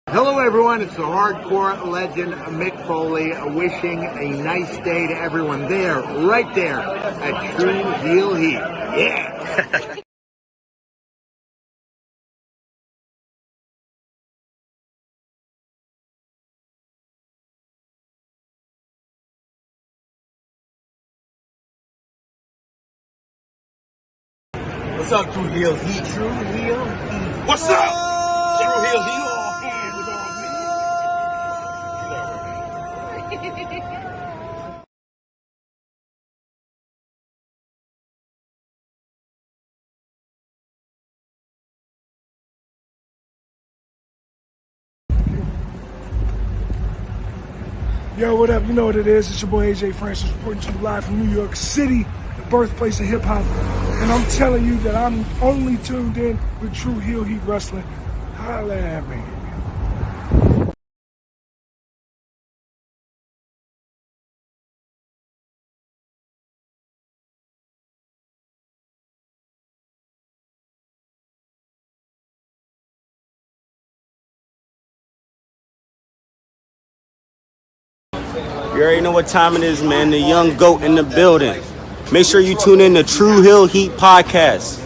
Hello everyone, it's the hardcore legend Mick Foley wishing a nice day to everyone there, right there at True Heel Heat. Yeah! What's up, True Heel Heat? True Heel Heat. What's up? True Heel Heat. All hands on me. Yo, what up? You know what it is. It's your boy AJ Francis reporting to you live from New York City, the birthplace of hip-hop. And I'm telling you that I'm only tuned in with True Heel Heat Wrestling. Holla at me. You already know what time it is, man. The young GOAT in the building. Make sure you tune in to True Heel Heat Podcast.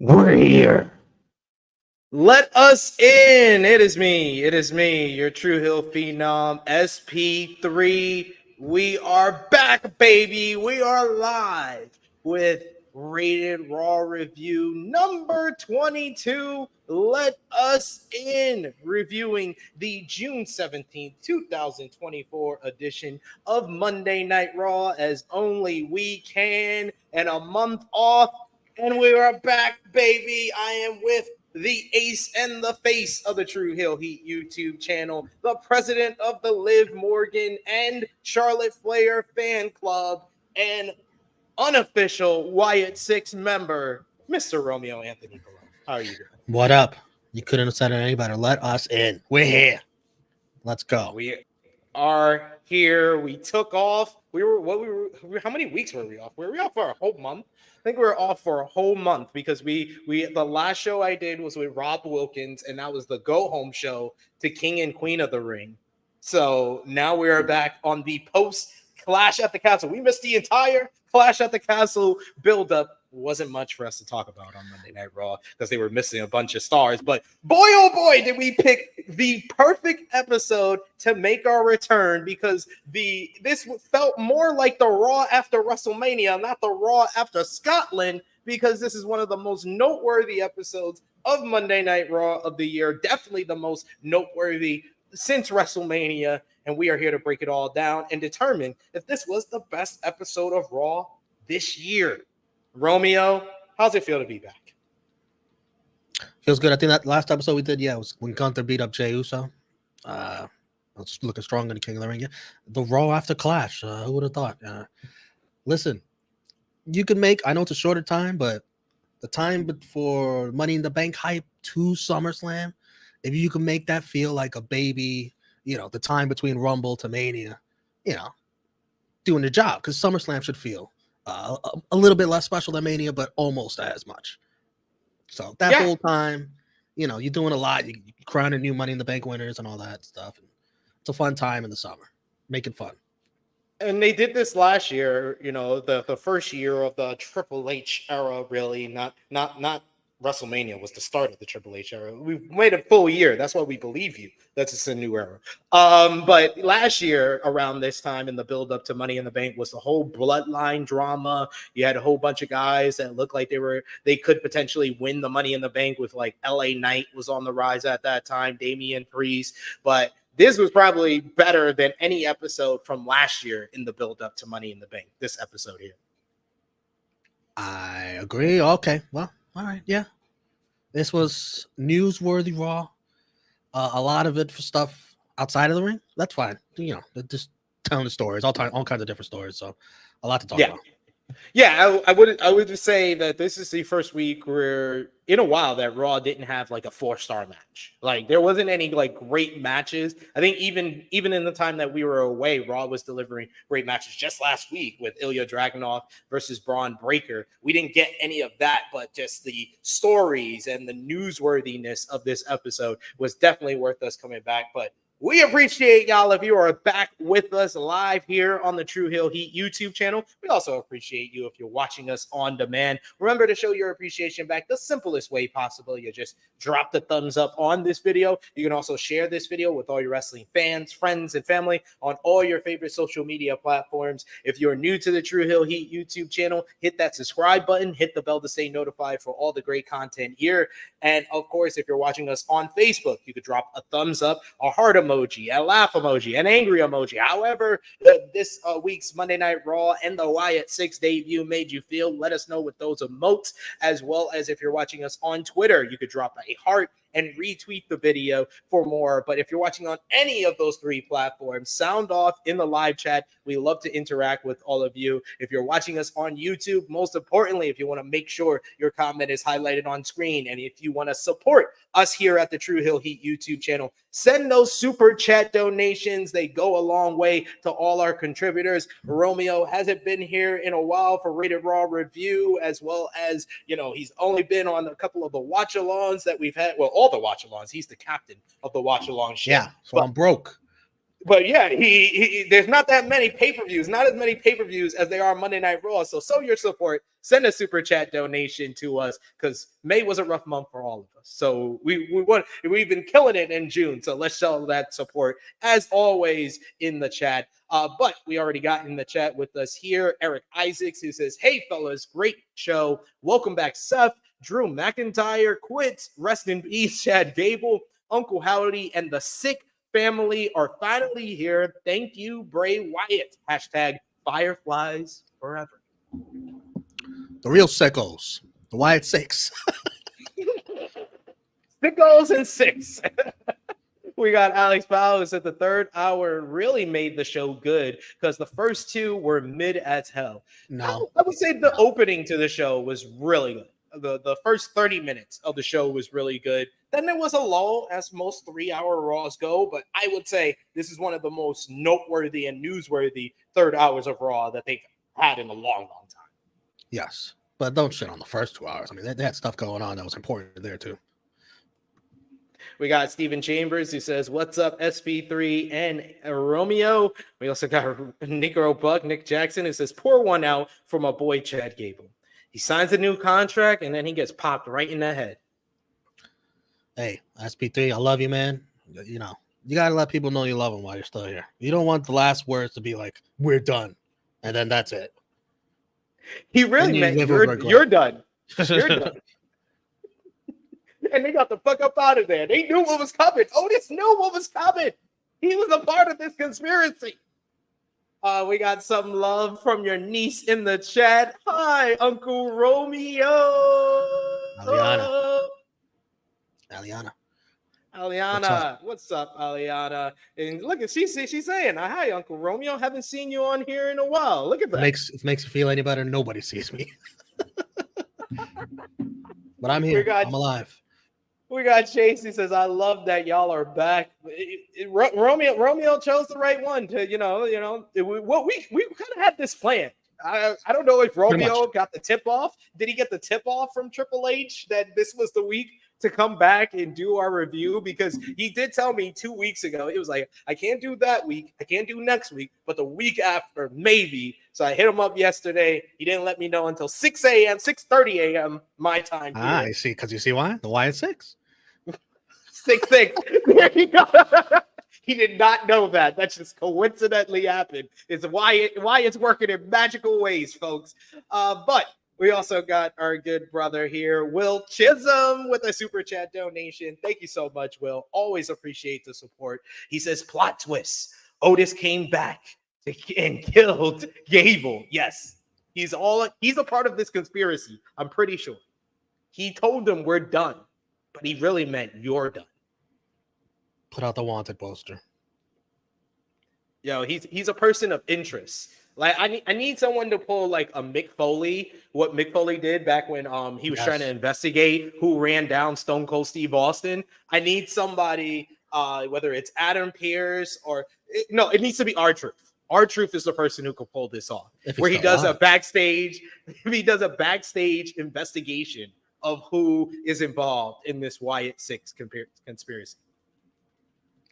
We're here. Let us in. It is me, your True Hill Phenom, SP3. We are back, baby. We are live with Rated Raw Review number 22. Let us in, reviewing the June 17th, 2024 edition of Monday Night Raw as only we can, and a month off. And we are back, baby. I am with the ace and the face of the True Hill Heat YouTube channel, the president of the Liv Morgan and Charlotte Flair fan club, and unofficial Wyatt Sick6 member, Mr. Romeo Anthony Colon. How are you doing? What up? You couldn't have said it any better. Let us in. We're here. Let's go. We are here. We took off. How many weeks were we off? Were we off for a whole month? I think we were off for a whole month because the last show I did was with Rob Wilkins, and that was the go home show to King and Queen of the Ring. So now we are back on the post Clash at the Castle. We missed the entire Clash at the Castle build up. Wasn't much for us to talk about on Monday Night Raw because they were missing a bunch of stars. But boy, oh boy, did we pick the perfect episode to make our return, because this felt more like the Raw after WrestleMania, not the Raw after Scotland, because this is one of the most noteworthy episodes of Monday Night Raw of the year. Definitely the most noteworthy since WrestleMania. And we are here to break it all down and determine if this was the best episode of Raw this year. Romeo, how's it feel to be back? Feels good. I think that last episode we did, was when Gunther beat up Jey Uso. Was looking strong in the King of the Ring. The Raw after Clash. Who would have thought? Listen, you can make, I know it's a shorter time, but the time for Money in the Bank hype to SummerSlam, if you can make that feel like a baby, the time between Rumble to Mania, doing the job, because SummerSlam should feel a little bit less special than Mania, but almost as much. So that whole time, you're doing a lot. You're crowning new Money in the Bank winners and all that stuff. It's a fun time in the summer, making fun. And they did this last year, the first year of the Triple H era, really. Not WrestleMania was the start of the Triple H era. We've waited a full year. That's why we believe you. That's just a new era. But last year, around this time, in the build up to Money in the Bank, was the whole bloodline drama. You had a whole bunch of guys that looked like they could potentially win the Money in the Bank, with like LA Knight was on the rise at that time, Damian Priest. But this was probably better than any episode from last year in the build up to Money in the Bank. This episode here. I agree. Okay. Well, all right. Yeah. This was newsworthy Raw. A lot of it for stuff outside of the ring. That's fine. You know, just telling the stories, all kinds of different stories. So a lot to talk about. Yeah, I would say that this is the first week where in a while that Raw didn't have like a 4-star match. Like there wasn't any like great matches. I think even in the time that we were away, Raw was delivering great matches. Just last week with Ilya Dragunov versus Braun Breaker, we didn't get any of that, but just the stories and the newsworthiness of this episode was definitely worth us coming back. But we appreciate y'all if you are back with us live here on the True Heel Heat YouTube channel. We also appreciate you if you're watching us on demand. Remember to show your appreciation back the simplest way possible. You just drop the thumbs up on this video. You can also share this video with all your wrestling fans, friends, and family on all your favorite social media platforms. If you're new to the True Heel Heat YouTube channel, hit that subscribe button, hit the bell to stay notified for all the great content here. And of course, if you're watching us on Facebook, you could drop a thumbs up, a heart emoji, a laugh emoji, an angry emoji. However, this week's Monday Night Raw and the Wyatt Sick6 debut made you feel. Let us know with those emotes, as well as if you're watching us on Twitter, you could drop a heart and retweet the video for more. But if you're watching on any of those 3 platforms, sound off in the live chat. We love to interact with all of you. If you're watching us on YouTube, most importantly, if you want to make sure your comment is highlighted on screen, and if you want to support us here at the True Heel Heat YouTube channel, send those super chat donations. They go a long way to all our contributors. Romeo hasn't been here in a while for Rated Raw review, as well as, you know, he's only been on a couple of the watch-alongs that we've had. Well, all the watch-alongs. He's the captain of the watch-along show. Yeah, so I'm broke. But yeah, he there's not that many pay-per-views, not as many pay-per-views as there are Monday Night Raw. So your support, send a super chat donation to us, because May was a rough month for all of us. So we've been killing it in June. So let's show that support as always in the chat. But we already got in the chat with us here, Eric Isaacs, who says, "Hey fellas, great show. Welcome back, Seth, Drew McIntyre, Quits, rest in peace, Chad Gable, Uncle Howdy, and the Sick family are finally here. Thank you, Bray Wyatt. Hashtag Fireflies forever." The real sickos, the Wyatt Sick6. Sickos and 6. We got Alex Powell, who said the third hour really made the show good because the first 2 were mid as hell. No, I would say the opening to the show was really good. The first 30 minutes of the show was really good. Then there was a lull, as most 3-hour Raws go, but I would say this is one of the most noteworthy and newsworthy 3rd hours of Raw that they've had in a long, long time. yes, but don't shit on the first 2 hours. I mean, they had stuff going on that was important there too. We got Steven Chambers, who says, "What's up, SP3 and Romeo?" We also got Negro Buck, Nick Jackson, who says, "Pour one out for my boy Chad Gable. He signs a new contract and then he gets popped right in the head." Hey, SP3, I love you, man. You know, you got to let people know you love them while you're still here. You don't want the last words to be like, "We're done," and then that's it. He really meant you're done. You're done. And they got the fuck up out of there. They knew what was coming. Otis knew what was coming. He was a part of this conspiracy. We got some love from your niece in the chat. Hi, Uncle Romeo. Aliana. What's up, Aliana? And look, she's saying, "Hi, Uncle Romeo. Haven't seen you on here in a while." Look at that. If it makes you feel any better, nobody sees me. But I'm here. I'm alive. We got Chase. He says, "I love that y'all are back." Romeo chose the right one to, we kind of had this plan. I don't know if Romeo got the tip off. Did he get the tip off from Triple H that this was the week to come back and do our review? Because he did tell me 2 weeks ago, it was like, "I can't do that week. I can't do next week, but the week after, maybe." So I hit him up yesterday. He didn't let me know until 6:30 a.m. my time. I see. Because you see why? The Wyatt Sick6. 6-6. There you go. He did not know that. That just coincidentally happened. It's why it's working in magical ways, folks. But We also got our good brother here, Will Chisholm, with a super chat donation. Thank you so much, Will. Always appreciate the support. He says, plot twist. Otis came back and killed Gable. Yes, he's a part of this conspiracy. I'm pretty sure. He told them we're done, but he really meant you're done. Put out the wanted poster. Yo, he's a person of interest. Like I need someone to pull like a Mick Foley, what Mick Foley did back when he was trying to investigate who ran down Stone Cold Steve Austin. I need somebody, whether it's Adam Pearce or it needs to be R-Truth. R-Truth is the person who could pull this off. Where he does a backstage investigation of who is involved in this Wyatt Sick conspiracy.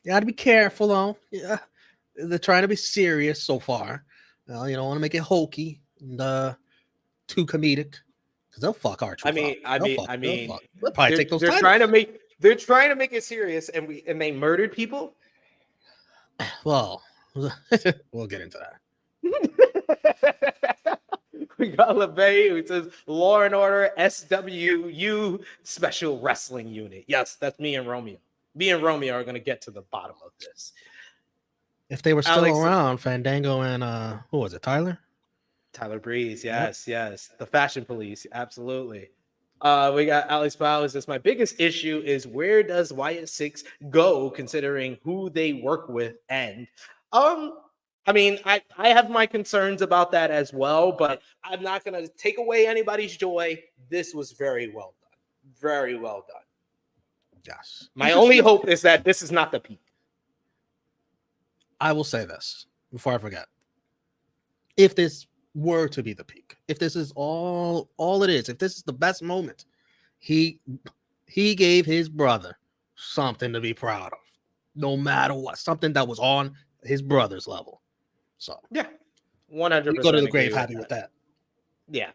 You gotta be careful though. Yeah. They're trying to be serious so far. You don't want to make it hokey and too comedic because they'll fuck R-Truth. They'll probably take those. They're trying to make it serious, and they murdered people. Well, we'll get into that. We got LeVay who says Law and Order SWU Special Wrestling Unit. Yes, that's me and Romeo. Me and Romeo are going to get to the bottom of this. If they were still around, Fandango and who was it, Tyler? Tyler Breeze, yes. The Fashion Police, absolutely. We got Alex Powell. Says my biggest issue is where does Wyatt Sick go considering who they work with end? I have my concerns about that as well, but I'm not going to take away anybody's joy. This was very well done. Very well done. Yes. My only hope is that this is not the peak. I will say this before I forget. If this were to be the peak, if this is all it is, if this is the best moment, he gave his brother something to be proud of, no matter what, something that was on his brother's level. So yeah, 100%. Go to the grave happy with that. Yeah.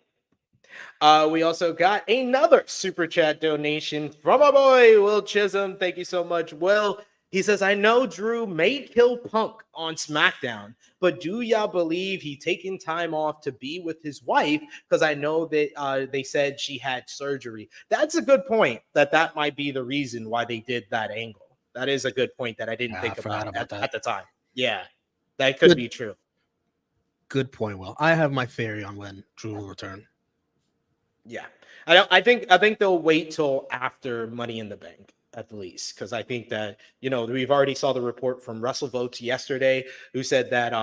We also got another super chat donation from our boy Will Chisholm. Thank you so much, Will. He says, I know Drew may kill Punk on SmackDown, but do y'all believe he taking time off to be with his wife? Because I know that they said she had surgery. That's a good point, that might be the reason why they did that angle. That is a good point that I didn't think about at the time. Yeah, that could be true. Good point, Will. I have my theory on when Drew will return. Yeah. I think they'll wait till after Money in the Bank. At least, because I think that we've already saw the report from WrestleVotes yesterday, who said that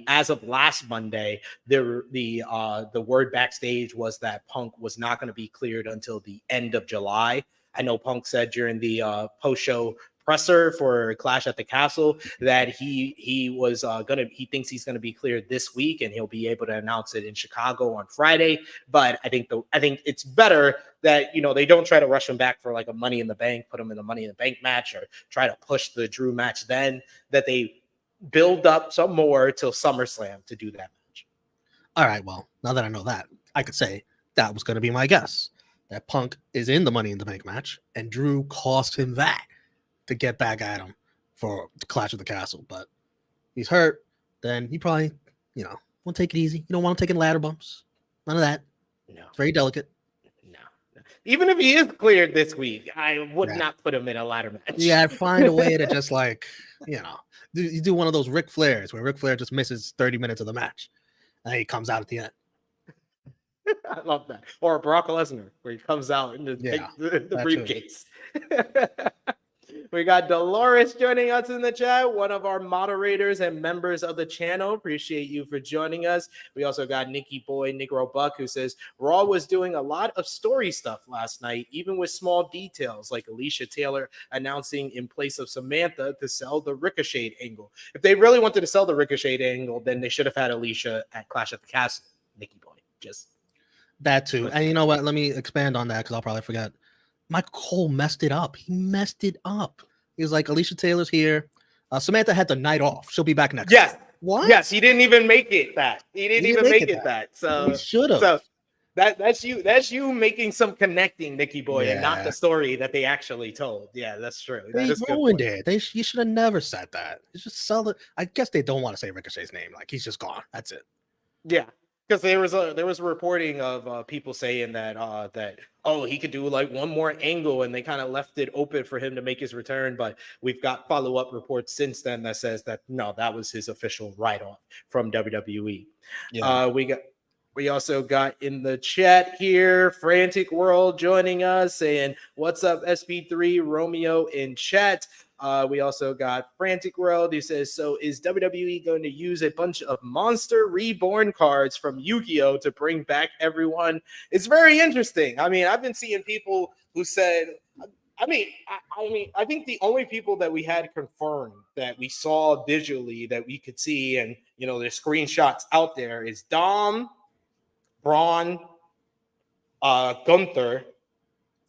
as of last Monday, the word backstage was that Punk was not going to be cleared until the end of July. I know Punk said during the post-show presser for Clash at the Castle that he thinks he's gonna be cleared this week and he'll be able to announce it in Chicago on Friday. But I think it's better that they don't try to rush him back for like a Money in the Bank, put him in a Money in the Bank match, or try to push the Drew match. Then that they build up some more till SummerSlam to do that match. All right, well, now that I know that, I could say that was going to be my guess, that Punk is in the Money in the Bank match and Drew cost him that to get back at him for the Clash of the Castle. But he's hurt, then he probably, won't take it easy. You don't want him taking ladder bumps. None of that. No. It's very delicate. No. Even if he is cleared this week, I would not put him in a ladder match. Yeah, find a way to just you do one of those Ric Flairs where Ric Flair just misses 30 minutes of the match and he comes out at the end. I love that. Or Brock Lesnar where he comes out and takes the briefcase. We got Dolores joining us in the chat, one of our moderators and members of the channel. Appreciate you for joining us. We also got Nikki Boy, Negro Buck, who says Raw was doing a lot of story stuff last night, even with small details like Alicia Taylor announcing in place of Samantha to sell the Ricochet angle. If they really wanted to sell the Ricochet angle, then they should have had Alicia at Clash at the Castle. Nikki Boy, just that too. And you know what? Let me expand on that because I'll probably forget. Michael Cole messed it up. He messed it up. He was like, Alicia Taylor's here. Samantha had the night off. She'll be back next. Yes. Week. What? Yes, he didn't even make it that. He didn't even make it that. So he should have. So that's you making some connecting, Nikki Boy, and not the story that they actually told. Yeah, that's true. They ruined it. You should have never said that. It's just sell it. I guess they don't want to say Ricochet's name. Like he's just gone. That's it. Yeah. Because there was a reporting of people saying that he could do like one more angle, and they kind of left it open for him to make his return. But we've got follow-up reports since then that says that no, that was his official write-off from WWE. Yeah. We also got in the chat here, Frantic World joining us saying, "What's up, SP3 Romeo in chat." We also got Frantic World who says, "So is WWE going to use a bunch of Monster Reborn cards from Yu-Gi-Oh to bring back everyone?" It's very interesting. I mean, I've been seeing people who said, I think the only people that we had confirmed that we saw visually that we could see, and there's screenshots out there, is Dom, Braun, Gunther,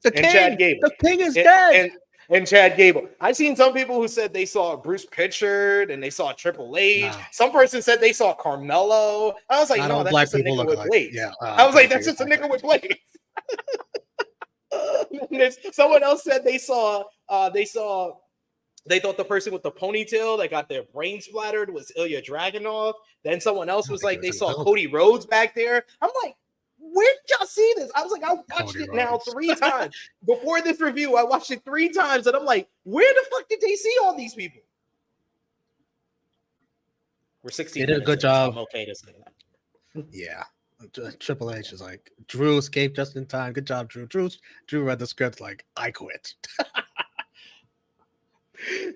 The and Chad king. Gable. The king is dead. And Chad Gable. I've seen some people who said they saw Bruce Pritchard and they saw Triple H. No. Some person said they saw Carmelo. I was like, Not no, all that's black just a people nigga look with alike. blades. Yeah, I was like, that's just a nigga with blades. Someone else said they thought the person with the ponytail that got their brain splattered was Ilya Dragunov. Then someone else was like, they saw Cody Rhodes back there. I'm like, where did y'all see this? I was like, I watched it now 3 times. Before this review, I watched it 3 times, and I'm like, where the fuck did they see all these people? We're 16 They did a good job. So I'm okay to say that. Yeah. Triple H is like, Drew escaped just in time. Good job, Drew. Drew read the script like, I quit.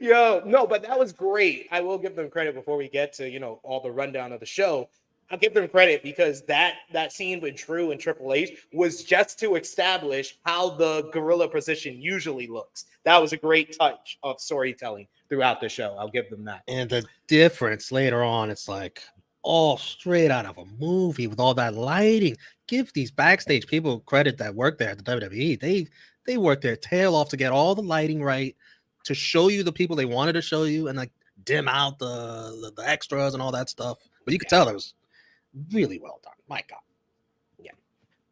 Yo, no, but that was great. I will give them credit before we get to, all the rundown of the show. I'll give them credit because that scene with Drew and Triple H was just to establish how the gorilla position usually looks. That was a great touch of storytelling throughout the show. I'll give them that. And the difference later on, it's like all straight out of a movie with all that lighting. Give these backstage people credit that work there at the WWE. They worked their tail off to get all the lighting right, to show you the people they wanted to show you, and like dim out the extras and all that stuff. But you could tell it was really well done. My God. Yeah.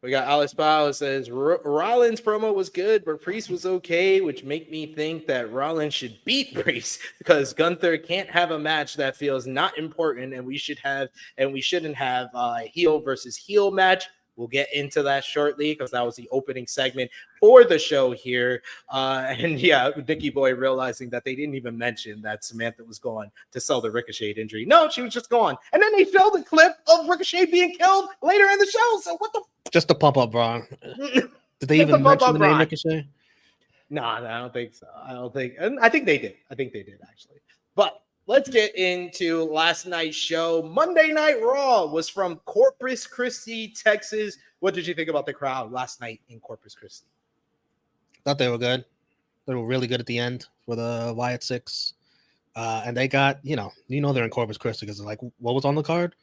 We got Alex Powell says Rollins promo was good, but Priest was okay, which make me think that Rollins should beat Priest because Gunther can't have a match that feels not important, and we shouldn't have a heel versus heel match. We'll get into that shortly because that was the opening segment for the show here. And yeah, Nikki Boy realizing that they didn't even mention that Samantha was gone to sell the Ricochet injury. No, she was just gone. And then they showed the clip of Ricochet being killed later in the show. So what the? Just to pump up Braun. Did they even mention the name Ricochet? No, I don't think so. I think they did. I think they did actually. But let's get into last night's show. Monday Night Raw was from Corpus Christi, Texas. What did you think about the crowd last night in Corpus Christi? Thought they were good. They were really good at the end for the Wyatt Sick6. And they got, they're in Corpus Christi because like what was on the card?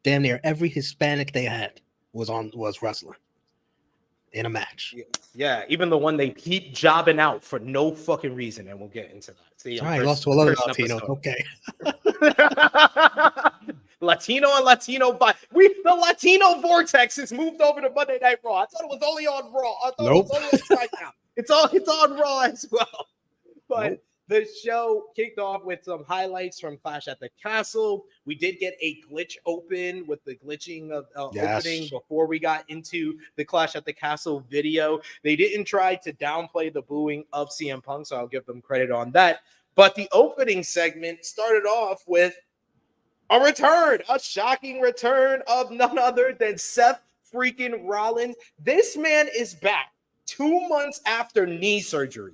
Damn near every Hispanic they had was wrestling in a match. Yeah, even the one they keep jobbing out for no fucking reason, and we'll get into that. See, I lost to a lot of Latino. Okay. Latino and Latino, but the Latino vortex has moved over to Monday Night Raw. I thought it was only on Raw. I thought it was only on SmackDown. It's on Raw as well. But the show kicked off with some highlights from Clash at the Castle. We did get a glitch open with the glitching of opening before we got into the Clash at the Castle video. They didn't try to downplay the booing of CM Punk, so I'll give them credit on that. But the opening segment started off with a shocking return of none other than Seth freaking Rollins. This man is back 2 months after knee surgery.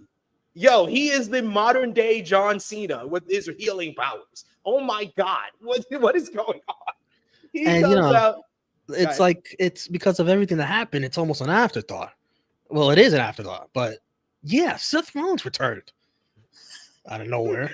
Yo, he is the modern day John Cena with his healing powers. Oh my God. What is going on? It's because of everything that happened. It's almost an afterthought. Well, it is an afterthought, but yeah, Seth Rollins returned out of nowhere.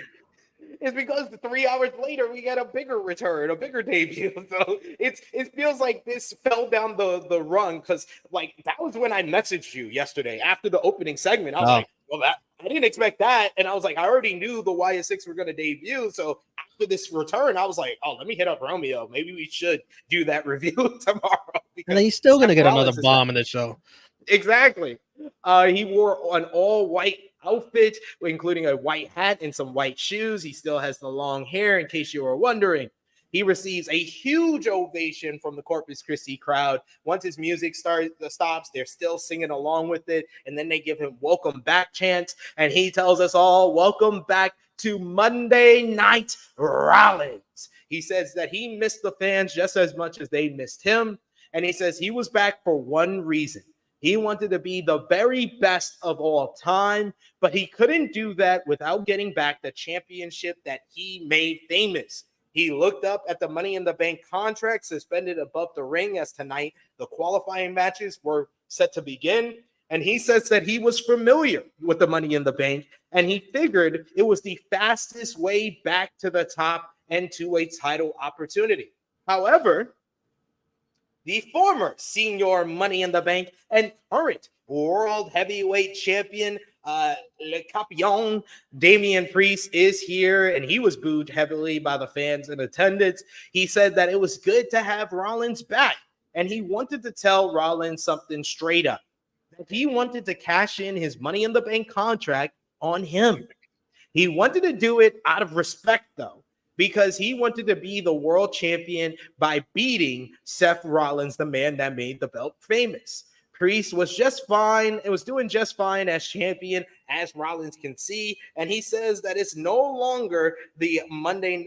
It's because 3 hours later we got a bigger return, a bigger debut. So it feels like this fell down the run because like that was when I messaged you yesterday after the opening segment. I was like, well, I didn't expect that, and I was like, I already knew the Wyatt Sick6 were going to debut. So after this return, I was like, oh, let me hit up Romeo. Maybe we should do that review tomorrow. And he's still going to get another bomb in the show. Exactly. He wore an all-white outfit, including a white hat and some white shoes. He still has the long hair, in case you were wondering. He receives a huge ovation from the Corpus Christi crowd. Once his music stops, they're still singing along with it. And then they give him welcome back chants. And he tells us all, welcome back to Monday Night Rollins. He says that he missed the fans just as much as they missed him. And he says he was back for one reason. He wanted to be the very best of all time, but he couldn't do that without getting back the championship that he made famous. He looked up at the Money in the Bank contract suspended above the ring as tonight the qualifying matches were set to begin. And he says that he was familiar with the Money in the Bank, and he figured it was the fastest way back to the top and to a title opportunity. However, the former senior Money in the Bank and current World Heavyweight Champion, Le Campion, Damian Priest, is here, and he was booed heavily by the fans in attendance. He said that it was good to have Rollins back, and he wanted to tell Rollins something straight up. That he wanted to cash in his Money in the Bank contract on him. He wanted to do it out of respect, though, because he wanted to be the world champion by beating Seth Rollins, the man that made the belt famous. Priest was just fine. It was doing just fine as champion, as Rollins can see. And he says that it's no longer Monday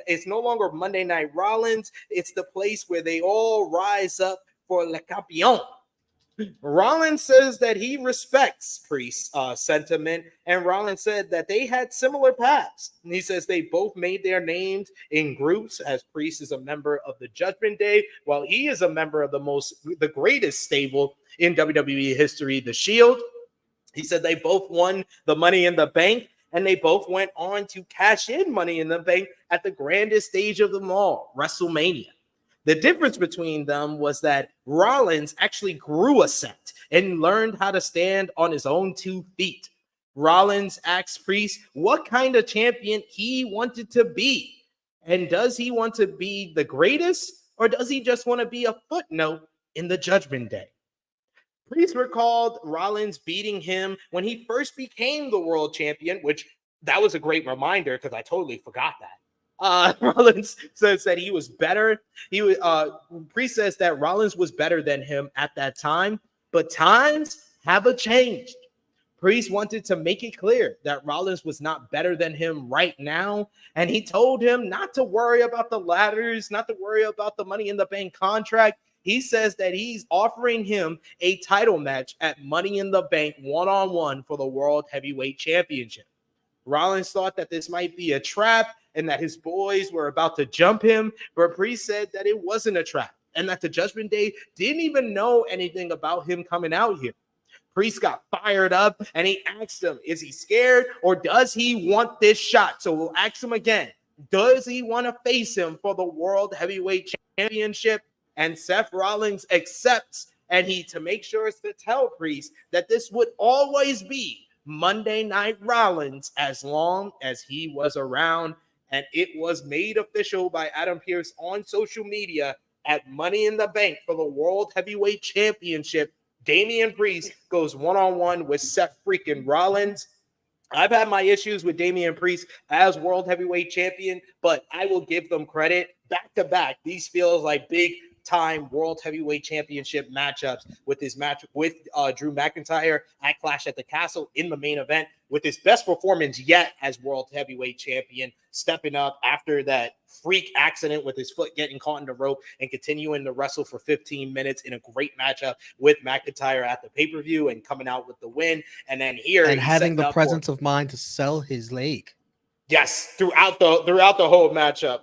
Night Rollins. It's the place where they all rise up for Le Campion. Rollins says that he respects Priest's sentiment, and Rollins said that they had similar paths. And he says they both made their names in groups, as Priest is a member of the Judgment Day, while he is a member of the greatest stable in WWE history, the Shield. He said they both won the Money in the Bank, and they both went on to cash in Money in the Bank at the grandest stage of them all, WrestleMania. The difference between them was that Rollins actually grew a set and learned how to stand on his own 2 feet. Rollins asked Priest what kind of champion he wanted to be. And does he want to be the greatest, or does he just want to be a footnote in the Judgment Day? Priest recalled Rollins beating him when he first became the world champion, which that was a great reminder because I totally forgot that. Rollins says that he was better. Priest says that Rollins was better than him at that time, but times have changed. Priest wanted to make it clear that Rollins was not better than him right now, and he told him not to worry about the ladders, not to worry about the Money in the Bank contract. He says that he's offering him a title match at Money in the Bank one-on-one for the World Heavyweight Championship. Rollins thought that this might be a trap and that his boys were about to jump him, but Priest said that it wasn't a trap and that the Judgment Day didn't even know anything about him coming out here. Priest got fired up and he asked him, is he scared or does he want this shot? So we'll ask him again. Does he want to face him for the World Heavyweight Championship? And Seth Rollins accepts, and to make sure to tell Priest that this would always be Monday Night Rollins as long as he was around. And it was made official by Adam Pearce on social media at Money in the Bank for the World Heavyweight Championship. Damian Priest goes one-on-one with Seth freaking Rollins. I've had my issues with Damian Priest as World Heavyweight Champion, but I will give them credit. Back-to-back, these feels like big-time World Heavyweight Championship matchups with this match with Drew McIntyre at Clash at the Castle in the main event with his best performance yet as World Heavyweight Champion, stepping up after that freak accident with his foot getting caught in the rope and continuing to wrestle for 15 minutes in a great matchup with McIntyre at the pay-per-view and coming out with the win. And then here and having the presence of mind to sell his leg. Yes, throughout the whole matchup.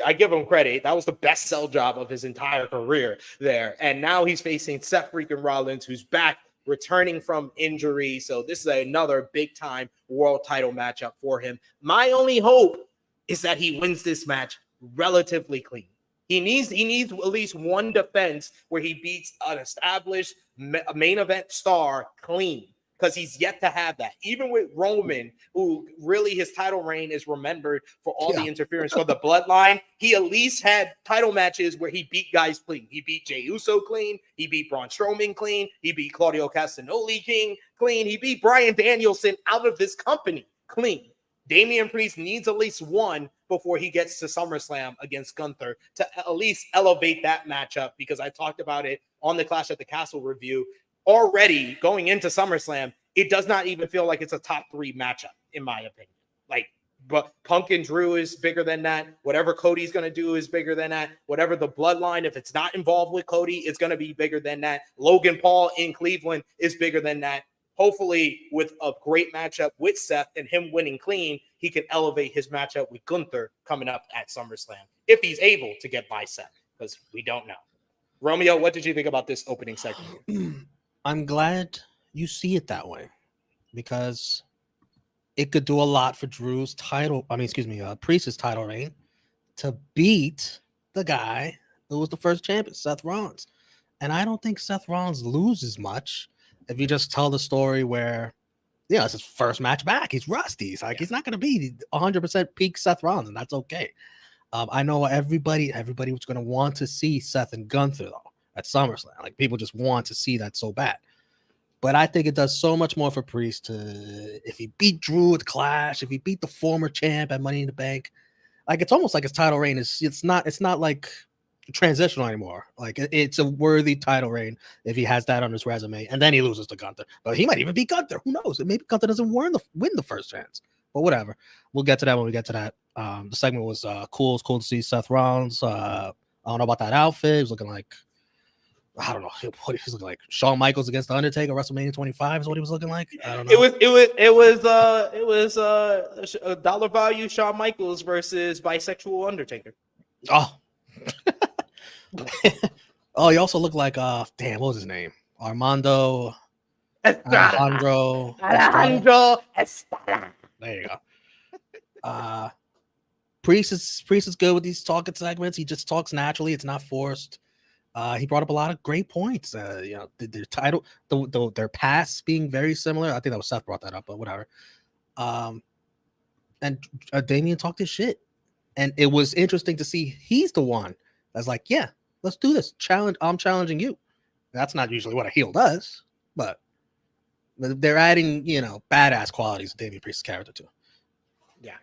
I give him credit. That was the best sell job of his entire career there. And now he's facing Seth freaking Rollins, who's back returning from injury. So this is another big-time world title matchup for him. My only hope is that he wins this match relatively clean. He needs at least one defense where he beats an established main event star clean, because he's yet to have that. Even with Roman, who really his title reign is remembered for all the interference for the bloodline, he at least had title matches where he beat guys clean. He beat Jey Uso clean. He beat Braun Strowman clean. He beat Claudio Castagnoli clean. He beat Bryan Danielson out of this company clean. Damian Priest needs at least one before he gets to SummerSlam against Gunther to at least elevate that matchup, because I talked about it on the Clash at the Castle review. Already going into SummerSlam, it does not even feel like it's a top 3 matchup, in my opinion. Like, but Punk and Drew is bigger than that. Whatever Cody's going to do is bigger than that. Whatever the bloodline, if it's not involved with Cody, it's going to be bigger than that. Logan Paul in Cleveland is bigger than that. Hopefully, with a great matchup with Seth and him winning clean, he can elevate his matchup with Gunther coming up at SummerSlam, if he's able to get by Seth, because we don't know. Romeo, what did you think about this opening segment? I'm glad you see it that way, because it could do a lot for Drew's title. Priest's title reign to beat the guy who was the first champion, Seth Rollins. And I don't think Seth Rollins loses much if you just tell the story where, it's his first match back. He's rusty. He's not going to be 100% peak Seth Rollins, and that's okay. I know everybody was going to want to see Seth and Gunther though at SummerSlam. Like, people just want to see that so bad. But I think it does so much more for Priest if he beat Drew at Clash, if he beat the former champ at Money in the Bank. Like, it's almost like his title reign it's not like transitional anymore. Like, it's a worthy title reign if he has that on his resume, and then he loses to Gunther. But he might even beat Gunther. Who knows? Maybe Gunther doesn't win the first chance. But whatever. We'll get to that when we get to that. The segment was cool. It's cool to see Seth Rollins. I don't know about that outfit. He was looking like, I don't know what he was looking like. Shawn Michaels against the Undertaker, WrestleMania 25 is what he was looking like. I don't know. It was a dollar value Shawn Michaels versus bisexual Undertaker. Oh. Oh, he also looked like what was his name? Alejandro Estrada. There you go. Priest is good with these talking segments. He just talks naturally. It's not forced. He brought up a lot of great points. Their title, their past being very similar. I think that was Seth brought that up, but whatever. And Damian talked his shit, and it was interesting to see he's the one that's like, yeah, let's do this. I'm challenging you. That's not usually what a heel does, but they're adding, badass qualities to Damian Priest's character too. Yeah,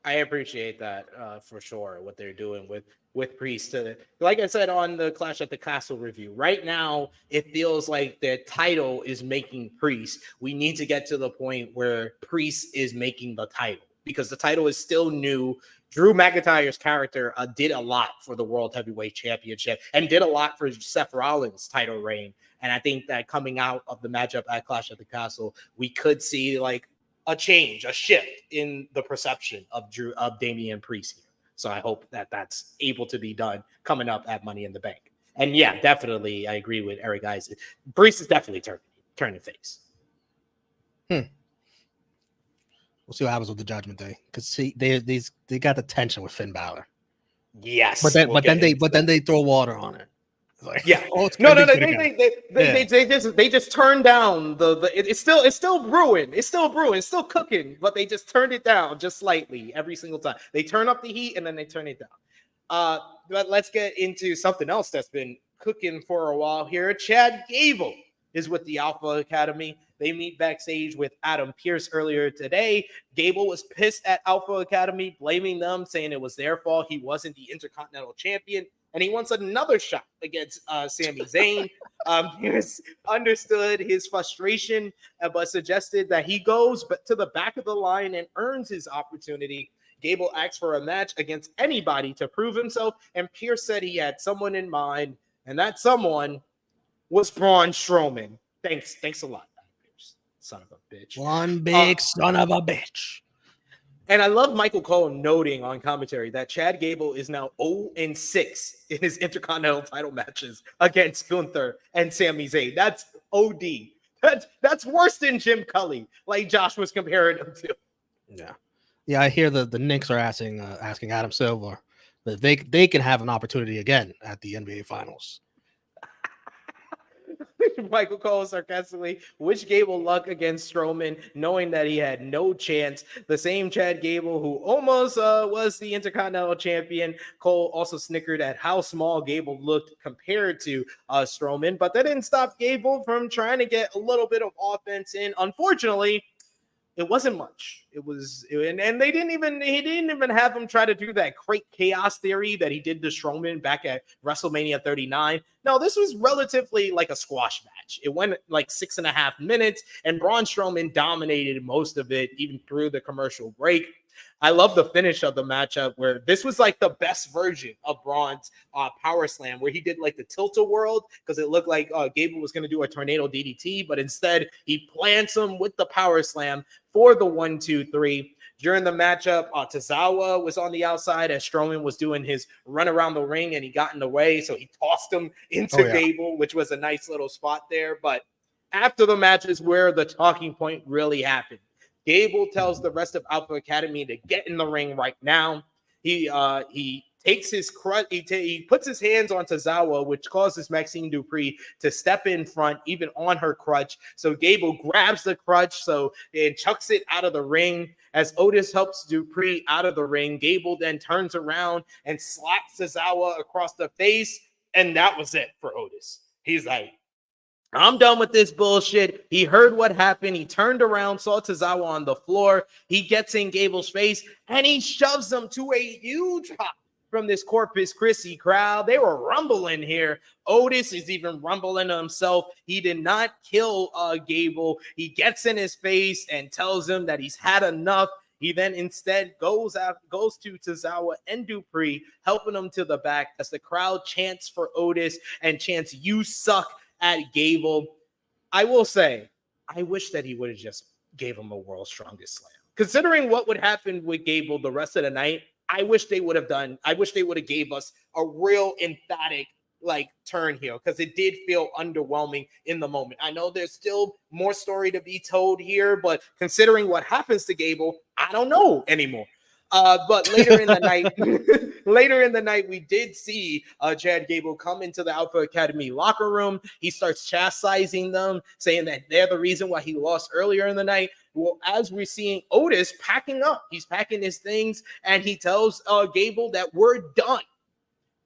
I appreciate that for sure. What they're doing with Priest, like I said on the Clash at the Castle review, right now it feels like the title is making Priest. We need to get to the point where Priest is making the title, because the title is still new. Drew McIntyre's character did a lot for the World Heavyweight Championship and did a lot for Seth Rollins' title reign. And I think that coming out of the matchup at Clash at the Castle, we could see like a change, a shift in the perception of Damian Priest here. So I hope that that's able to be done coming up at Money in the Bank. And yeah, definitely, I agree with Eric Guys. Priest is definitely turning face. We'll see what happens with the Judgment Day, because they got the tension with Finn Balor. Yes, but then they throw water on it. Like, yeah. They just turned down it's still brewing. It's still cooking, but they just turned it down just slightly every single time. They turn up the heat and then they turn it down. But let's get into something else that's been cooking for a while here. Chad Gable is with the Alpha Academy. They meet backstage with Adam Pearce earlier today. Gable was pissed at Alpha Academy, blaming them, saying it was their fault he wasn't the Intercontinental Champion. And he wants another shot against Sami Zayn. Pearce understood his frustration, but suggested that he goes to the back of the line and earns his opportunity. Gable asked for a match against anybody to prove himself, and Pearce said he had someone in mind, and that someone was Braun Strowman. Thanks a lot, Pearce. Son of a bitch. One big son of a bitch. And I love Michael Cole noting on commentary that Chad Gable is now 0-6 in his Intercontinental title matches against Gunther and Sami Zayn. That's OD. That's worse than Jim Cully, like Josh was comparing him to. Yeah. I hear the Knicks are asking Adam Silver that they can have an opportunity again at the NBA Finals. Michael Cole sarcastically wished Gable luck against Strowman, knowing that he had no chance. The same Chad Gable who almost was the Intercontinental Champion. Cole also snickered at how small Gable looked compared to Strowman, but that didn't stop Gable from trying to get a little bit of offense in. Unfortunately, It wasn't much. And he didn't even have him try to do that great chaos theory that he did to Strowman back at WrestleMania 39. No, this was relatively like a squash match. It went like 6.5 minutes, and Braun Strowman dominated most of it, even through the commercial break. I love the finish of the matchup where this was like the best version of Braun's power slam, where he did like the tilt-a-whirl because it looked like Gable was going to do a tornado DDT, but instead he plants him with the power slam for the 1-2-3. During the matchup, Tozawa was on the outside as Strowman was doing his run around the ring, and he got in the way, so he tossed him into Gable, which was a nice little spot there. But after the match is where the talking point really happened. Gable tells the rest of Alpha Academy to get in the ring right now. He takes his crutch. He puts his hands on Tozawa, which causes Maxine Dupree to step in front, even on her crutch. So Gable grabs the crutch and chucks it out of the ring. As Otis helps Dupree out of the ring, Gable then turns around and slaps Tozawa across the face, and that was it for Otis. He's like, I'm done with this bullshit. He heard what happened. He turned around, saw Tozawa on the floor. He gets in Gable's face, and he shoves him to a huge hop from this Corpus Christi crowd. They were rumbling here. Otis is even rumbling himself. He did not kill Gable. He gets in his face and tells him that he's had enough. He then instead goes to Tozawa and Dupree, helping them to the back as the crowd chants for Otis and chants, "You suck," at Gable. I will say, I wish that he would have just gave him a World's Strongest Slam. Considering what would happen with Gable the rest of the night, I wish they would have gave us a real emphatic turn here, because it did feel underwhelming in the moment. I know there's still more story to be told here, but considering what happens to Gable, I don't know anymore. But later in the night, we did see Chad Gable come into the Alpha Academy locker room. He starts chastising them, saying that they're the reason why he lost earlier in the night. Well, as we're seeing Otis packing up, he's packing his things, and he tells Gable that we're done.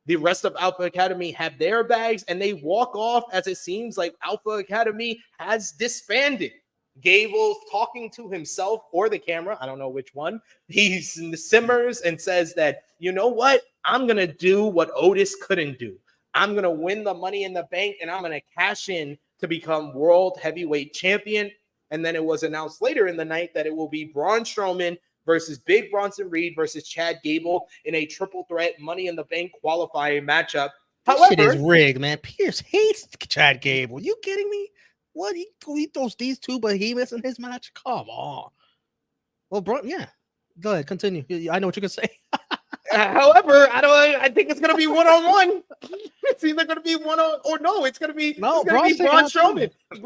The rest of Alpha Academy have their bags, and they walk off as it seems like Alpha Academy has disbanded. Gable's talking to himself or the camera. I don't know which one. He simmers and says that, you know what? I'm going to do what Otis couldn't do. I'm going to win the Money in the Bank, and I'm going to cash in to become World Heavyweight Champion. And then it was announced later in the night that it will be Braun Strowman versus Big Bronson Reed versus Chad Gable in a triple threat Money in the Bank qualifying matchup. However, shit is rigged, man. Pierce hates Chad Gable. You kidding me? What? He throws these two behemoths in his match? Come on. Well, bro, yeah. Go ahead, continue. I know what you're gonna say. However, I think it's gonna be one-on-one. It's either gonna be one-on, or no, it's gonna be Braun Strowman. It's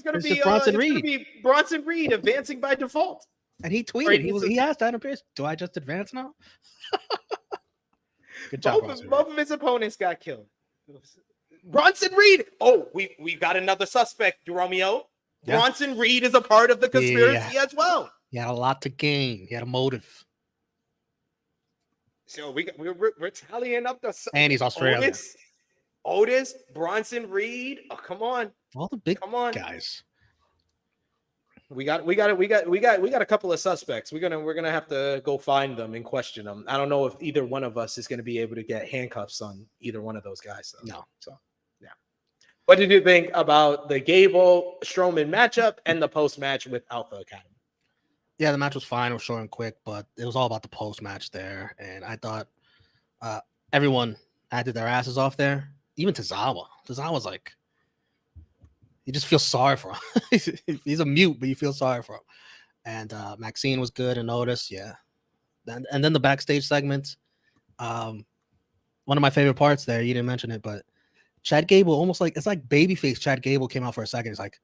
gonna be Bronson Reed. It's gonna be Bronson Reed advancing by default. And he tweeted. He asked Adam Pierce, "Do I just advance now?" Good job. Both of his opponents got killed. Bronson Reed. Oh, we got another suspect, Romeo. Yeah. Bronson Reed is a part of the conspiracy as well. He had a lot to gain. He had a motive. So we're tallying up the. And he's Australian. Otis, Bronson Reed. Oh, come on. All the big guys. We got a couple of suspects. We're gonna have to go find them and question them. I don't know if either one of us is gonna be able to get handcuffs on either one of those guys. Though. No. So yeah. What did you think about the Gable Strowman matchup and the post match with Alpha Academy? Yeah, the match was fine. It was short and quick, but it was all about the post match there. And I thought everyone acted their asses off there. Even Tozawa. Tozawa's like, you just feel sorry for him. He's a mute, but you feel sorry for him. And Maxine was good, and Otis, yeah. And then the backstage segment. One of my favorite parts there, you didn't mention it, but Chad Gable, almost like, it's like babyface Chad Gable came out for a second. He's like,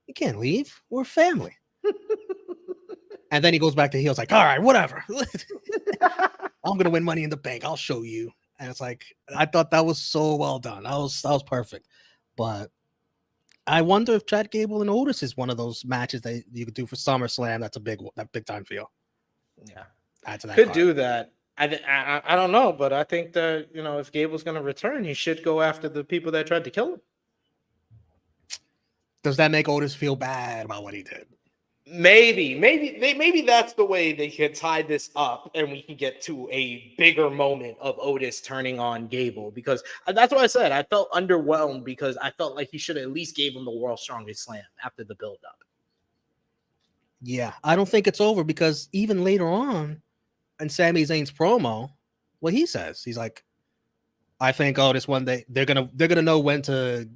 you can't leave. We're family. And then he goes back to heels, like, all right, whatever. I'm going to win Money in the Bank. I'll show you. And it's like, I thought that was so well done. That was perfect. But I wonder if Chad Gable and Otis is one of those matches that you could do for SummerSlam. That's a big time feel. Yeah, add to that. Could do that. I don't know, but I think that if Gable's going to return, he should go after the people that tried to kill him. Does that make Otis feel bad about what he did? Maybe that's the way they can tie this up, and we can get to a bigger moment of Otis turning on Gable, because that's what I said. I felt underwhelmed because I felt like he should have at least gave him the World's Strongest Slam after the build-up. Yeah, I don't think it's over, because even later on in Sami Zayn's promo, what he says, he's like, I think Otis one day they're gonna know when to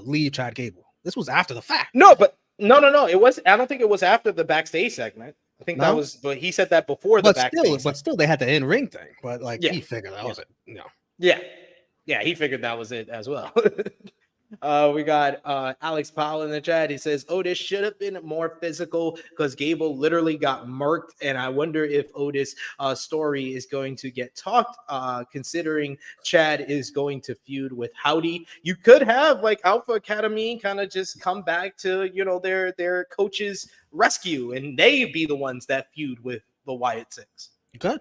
leave Chad Gable. This was after the fact. No. It was. I don't think it was after the backstage segment. I think that was. But he said that before the backstage. But still, they had the in-ring thing. But like, Yeah. he figured that was it. No. Yeah, he figured that was it as well. We got Alex Powell in the chat. He says Otis should have been more physical because Gable literally got murked, and I wonder if Otis' story is going to get talked, considering Chad is going to feud with Howdy. You could have like Alpha Academy kind of just come back to their coach's rescue, and they be the ones that feud with the Wyatt Six. You could.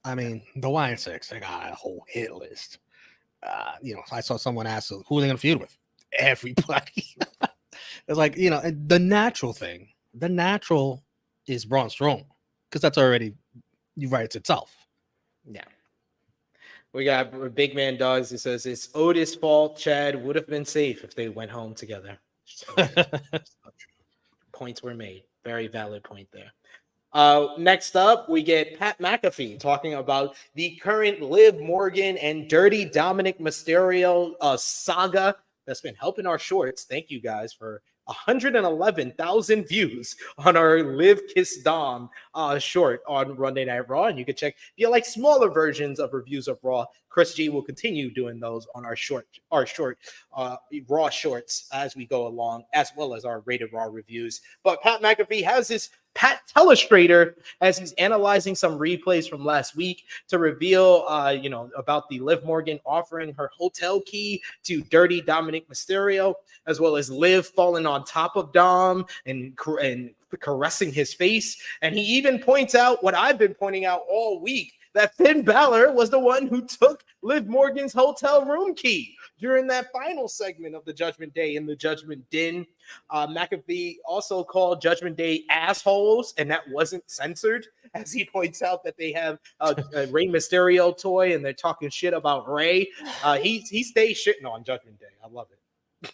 I mean, the Wyatt Six, they got a whole hit list. I saw someone ask, who are they going to feud with? Everybody. It's like, the natural thing. The natural is Braun Strowman, because that's already writes itself. Yeah. We got Big Man Dogs. He says it's Otis' fault. Chad would have been safe if they went home together. Points were made. Very valid point there. Next up, we get Pat McAfee talking about the current Liv Morgan and Dirty Dominic Mysterio saga that's been helping our shorts. Thank you guys for 111,000 views on our Liv Kiss Dom short on Monday Night Raw. And you can check, if you like smaller versions of reviews of Raw, Chris G will continue doing those on our short Raw shorts as we go along, as well as our Rated Raw reviews. But Pat McAfee has this Pat Telestrator as he's analyzing some replays from last week to reveal, about the Liv Morgan offering her hotel key to Dirty Dominic Mysterio, as well as Liv falling on top of Dom and caressing his face. And he even points out what I've been pointing out all week, that Finn Balor was the one who took Liv Morgan's hotel room key during that final segment of the Judgment Day in the Judgment Den. McAfee also called Judgment Day assholes, and that wasn't censored, as he points out that they have a Rey Mysterio toy and they're talking shit about Rey. He stays shitting on Judgment Day. I love it.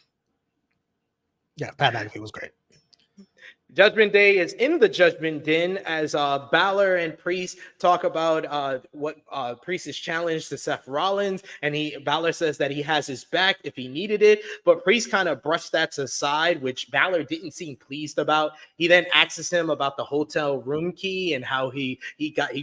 Yeah, Pat McAfee was great. Judgment Day is in the Judgment Den as Balor and Priest talk about what Priest's challenge to Seth Rollins, and Balor says that he has his back if he needed it, but Priest kind of brushed that aside, which Balor didn't seem pleased about. He then asks him about the hotel room key and how he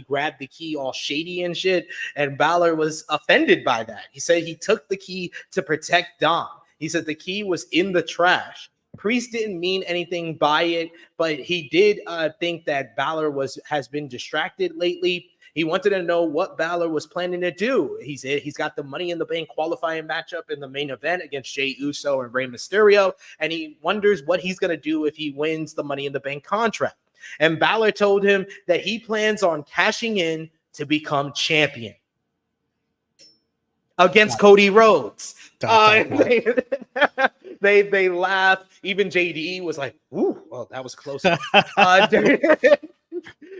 grabbed the key all shady and shit, and Balor was offended by that. He said he took the key to protect Dom. He said the key was in the trash. Priest didn't mean anything by it, but he did think that Balor has been distracted lately. He wanted to know what Balor was planning to do. He said he's got the Money in the Bank qualifying matchup in the main event against Jey Uso and Rey Mysterio, and he wonders what he's going to do if he wins the Money in the Bank contract. And Balor told him that he plans on cashing in to become champion against Cody Rhodes. They laughed. Even JD was like, "Ooh, well, that was close."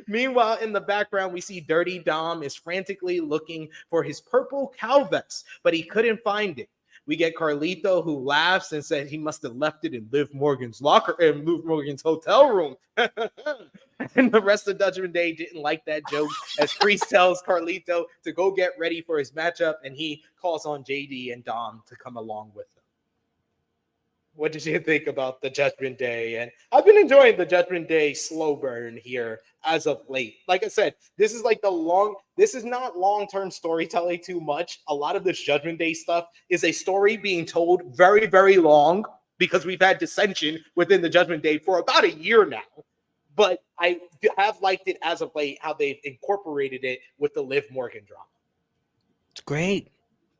Meanwhile, in the background, we see Dirty Dom is frantically looking for his purple cow vest, but he couldn't find it. We get Carlito, who laughs and said he must have left it in Liv Morgan's locker and Liv Morgan's hotel room. And the rest of Judgment Day didn't like that joke, as Priest tells Carlito to go get ready for his matchup, and he calls on JD and Dom to come along with him. What did you think about the Judgment Day? And I've been enjoying the Judgment Day slow burn here as of late. Like I said, this is like this is not long-term storytelling too much. A lot of this Judgment Day stuff is a story being told very, very long, because we've had dissension within the Judgment Day for about a year now. But I have liked it as of late, how they've incorporated it with the Liv Morgan drama. It's great.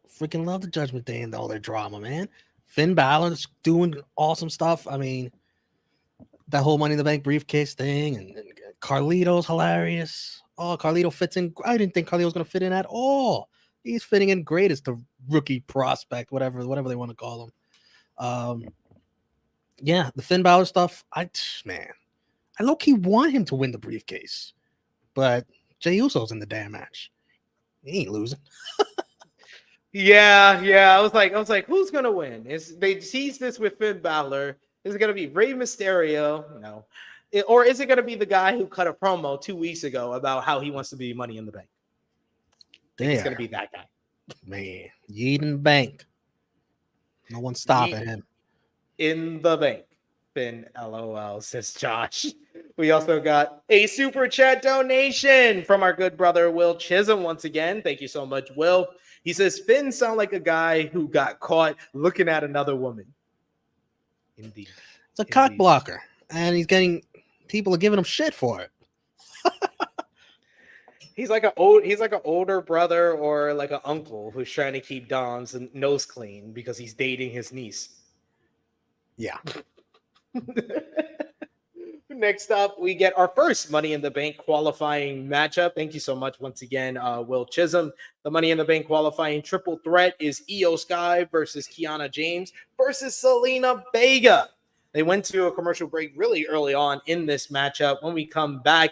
Freaking love the Judgment Day and all their drama, man. Finn Balor's doing awesome stuff. I mean, that whole Money in the Bank briefcase thing, and Carlito's hilarious. Oh, Carlito fits in. I didn't think Carlito was going to fit in at all. He's fitting in great as the rookie prospect, whatever they want to call him. Yeah, the Finn Balor stuff. I low-key want him to win the briefcase, but Jey Uso's in the damn match. He ain't losing. Yeah. I was like, who's gonna win? They teased this with Finn Balor? Is it gonna be Rey Mysterio? No. Or is it gonna be the guy who cut a promo 2 weeks ago about how he wants to be Money in the Bank? I think it's gonna be that guy. Man, Yeet in the bank. No one's stopping him. In the bank. Finn, LOL, says Josh. We also got a super chat donation from our good brother Will Chisholm once again. Thank you so much, Will. He says, Finn sound like a guy who got caught looking at another woman. Indeed. It's a cock blocker, and people are giving him shit for it. He's like an older brother or like an uncle who's trying to keep Dom's nose clean because he's dating his niece. Yeah. Next up, we get our first Money in the Bank qualifying matchup. Thank you so much once again, Will Chisholm. The Money in the Bank qualifying triple threat is Io Sky versus Kiana James versus Selena Vega. They went to a commercial break really early on in this matchup. When we come back,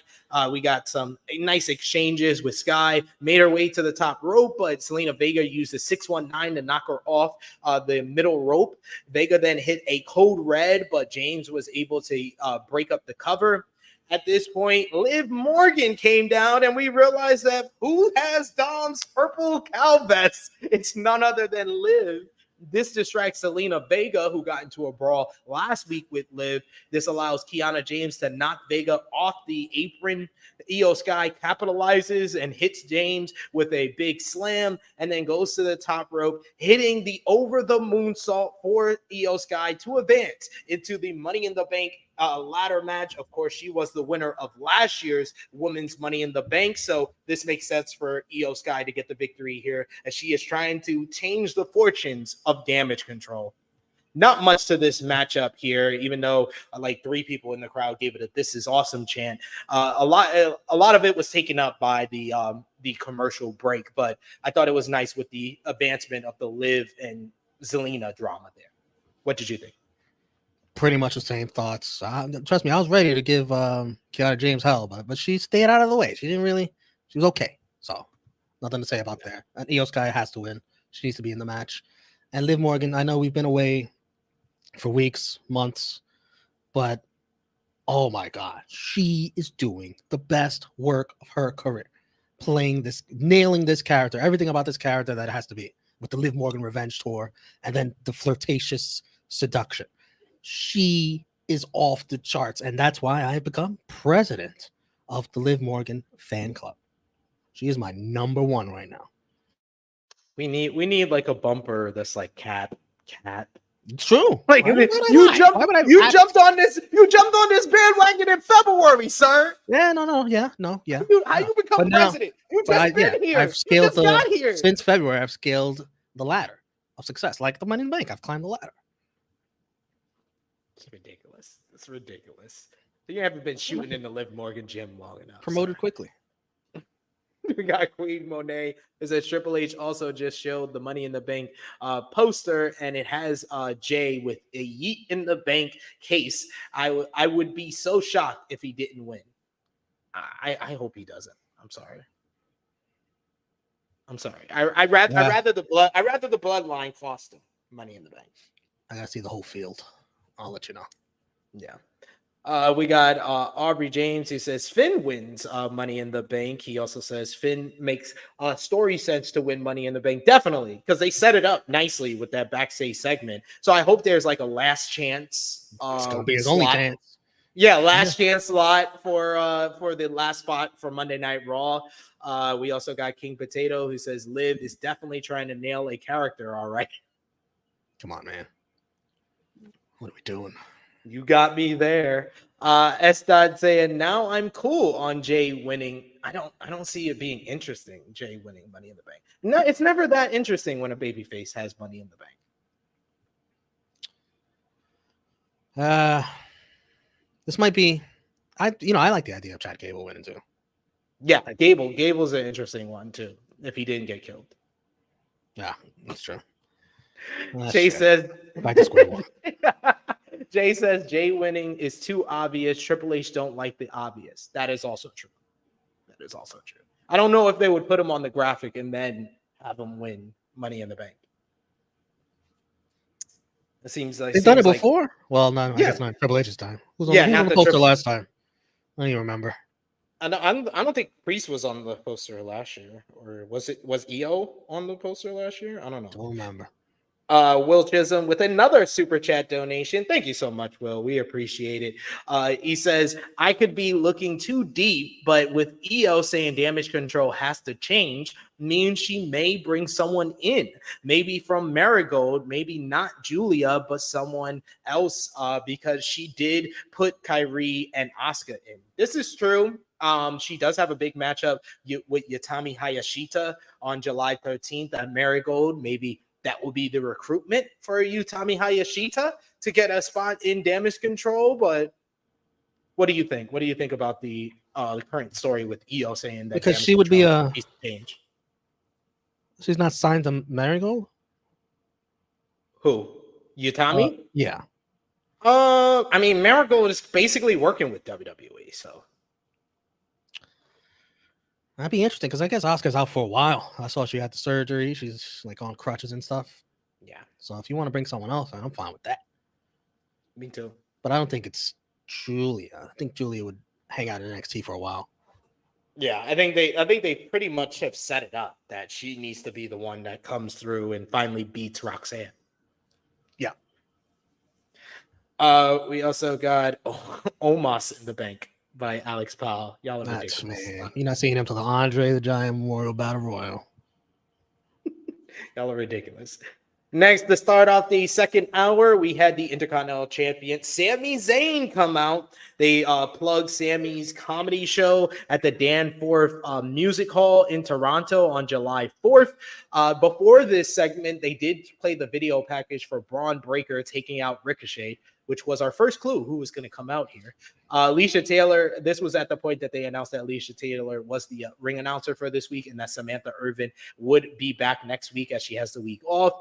we got some nice exchanges with Sky. Made her way to the top rope, but Selena Vega used a 619 to knock her off the middle rope. Vega then hit a code red, but James was able to break up the cover. At this point, Liv Morgan came down, and we realized that who has Dom's purple cow vest? It's none other than Liv. This distracts Selena Vega, who got into a brawl last week with Liv. This allows Kiana James to knock Vega off the apron. Io Sky capitalizes and hits James with a big slam and then goes to the top rope, hitting the over the moonsault for Io Sky to advance into the Money in the Bank ladder match. Of course, she was the winner of last year's Women's Money in the Bank, so this makes sense for Io Sky to get the victory here as she is trying to change the fortunes of Damage Control. Not much to this matchup here, even though like 3 people in the crowd gave it a "This is awesome" chant. A lot of it was taken up by the commercial break, but I thought it was nice with the advancement of the Liv and Zelina drama there. What did you think? Pretty much the same thoughts. Trust me, I was ready to give Kiana James hell, but she stayed out of the way. She was okay. So nothing to say about that. And Io Sky has to win. She needs to be in the match. And Liv Morgan, I know we've been away for weeks, months, but oh my God, she is doing the best work of her career, nailing this character, everything about this character that it has to be, with the Liv Morgan revenge tour and then the flirtatious seduction. She is off the charts, and that's why I've become president of the Liv Morgan fan club. She is my number one right now. We need like a bumper that's like cat. It's true. Like you jumped on this bandwagon in February, sir. Yeah, no. How you become president? You just been here. I've scaled since February. I've scaled the ladder of success, like the Money in the Bank. I've climbed the ladder. It's ridiculous. It's ridiculous. You haven't been shooting in the Liv Morgan gym long enough. Promoted quickly. We got Queen Monet. It says Triple H also just showed the Money in the Bank poster, and it has Jay with a Yeet in the Bank case. I would be so shocked if he didn't win. I hope he doesn't. I'm sorry. I'd rather the bloodline cost him Money in the Bank. I gotta see the whole field. I'll let you know. Yeah. We got Aubrey James, who says Finn wins Money in the Bank. He also says Finn makes story sense to win Money in the Bank. Definitely, because they set it up nicely with that backstage segment. So I hope there's like a last chance. It's gonna be his only chance. Yeah, last chance slot for the last spot for Monday Night Raw. We also got King Potato, who says Liv is definitely trying to nail a character. All right. Come on, man. What are we doing? You got me there. S. Dot saying, now I'm cool on Jay winning. I don't see it being interesting, Jay winning Money in the Bank. No, it's never that interesting when a babyface has Money in the Bank. This might be I like the idea of Chad Gable winning too. Yeah, Gable's an interesting one too, if he didn't get killed. Yeah, that's true. Jay says back to square one. Jay says Jay winning is too obvious. Triple H don't like the obvious. That is also true. That is also true. I don't know if they would put him on the graphic and then have him win Money in the Bank. It seems like they've done it before. Well, no, I Yeah. guess not Triple H's time. Who was Yeah, on not the the poster Triple- last time? I don't even remember. I don't think Priest was on the poster last year, or was EO on the poster last year? I don't know. Don't remember. Will Chisholm with another super chat donation. Thank you so much, Will. We appreciate it. He says, I could be looking too deep, but with EO saying damage control has to change, means she may bring someone in, maybe from Marigold, maybe not Julia, but someone else, because she did put Kyrie and Asuka in. This is true. She does have a big matchup with Yutami Hayashita on July 13th at Marigold. Maybe that will be the recruitment for Yutami Hayashita to get a spot in damage control. But what do you think? What do you think about the current story with EO saying that Because she would be needs to change? She's not signed to Marigold? Who? Yutami? Yeah. I mean, Marigold is basically working with WWE, so That'd be interesting because I guess Asuka's out for a while. I saw she had the surgery. She's like on crutches and stuff. yeah, So if you want to bring someone else, I'm fine with that. me too. But I don't think it's Julia. I think Julia would hang out in NXT for a while. Yeah, I think they pretty much have set it up that she needs to be the one that comes through and finally beats Roxanne. Yeah. We also got Omos in the Bank by Alex Powell. Y'all are That's, ridiculous. man. You're not seeing him to the Andre the Giant Memorial Battle Royal. Y'all are ridiculous. Next, to start off the second hour, we had the Intercontinental Champion Sami Zayn come out. They plugged Sami's comedy show at the Danforth Music Hall in Toronto on July 4th. Before this segment, they did play the video package for Braun Breaker taking out Ricochet, which was our first clue who was going to come out here. Alicia Taylor, this was at the point that they announced that Alicia Taylor was the ring announcer for this week and that Samantha Irvin would be back next week as she has the week off.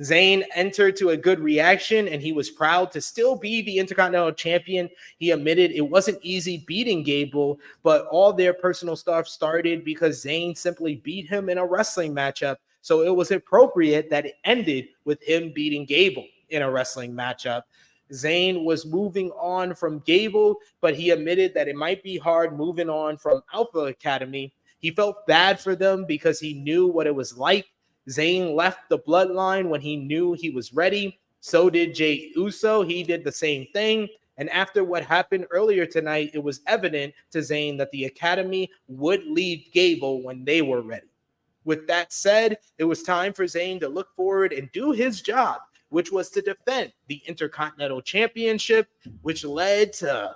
Zayn entered to a good reaction, and he was proud to still be the Intercontinental Champion. He admitted it wasn't easy beating Gable, but all their personal stuff started because Zayn simply beat him in a wrestling matchup. So it was appropriate that it ended with him beating Gable in a wrestling matchup. Zayn was moving on from Gable, but he admitted that it might be hard moving on from Alpha Academy. He felt bad for them because he knew what it was like. Zayn left the bloodline when he knew he was ready. So did Jey Uso. He did the same thing. And after what happened earlier tonight, it was evident to Zayn that the Academy would leave Gable when they were ready. With that said, it was time for Zayn to look forward and do his job, which was to defend the Intercontinental Championship, which led to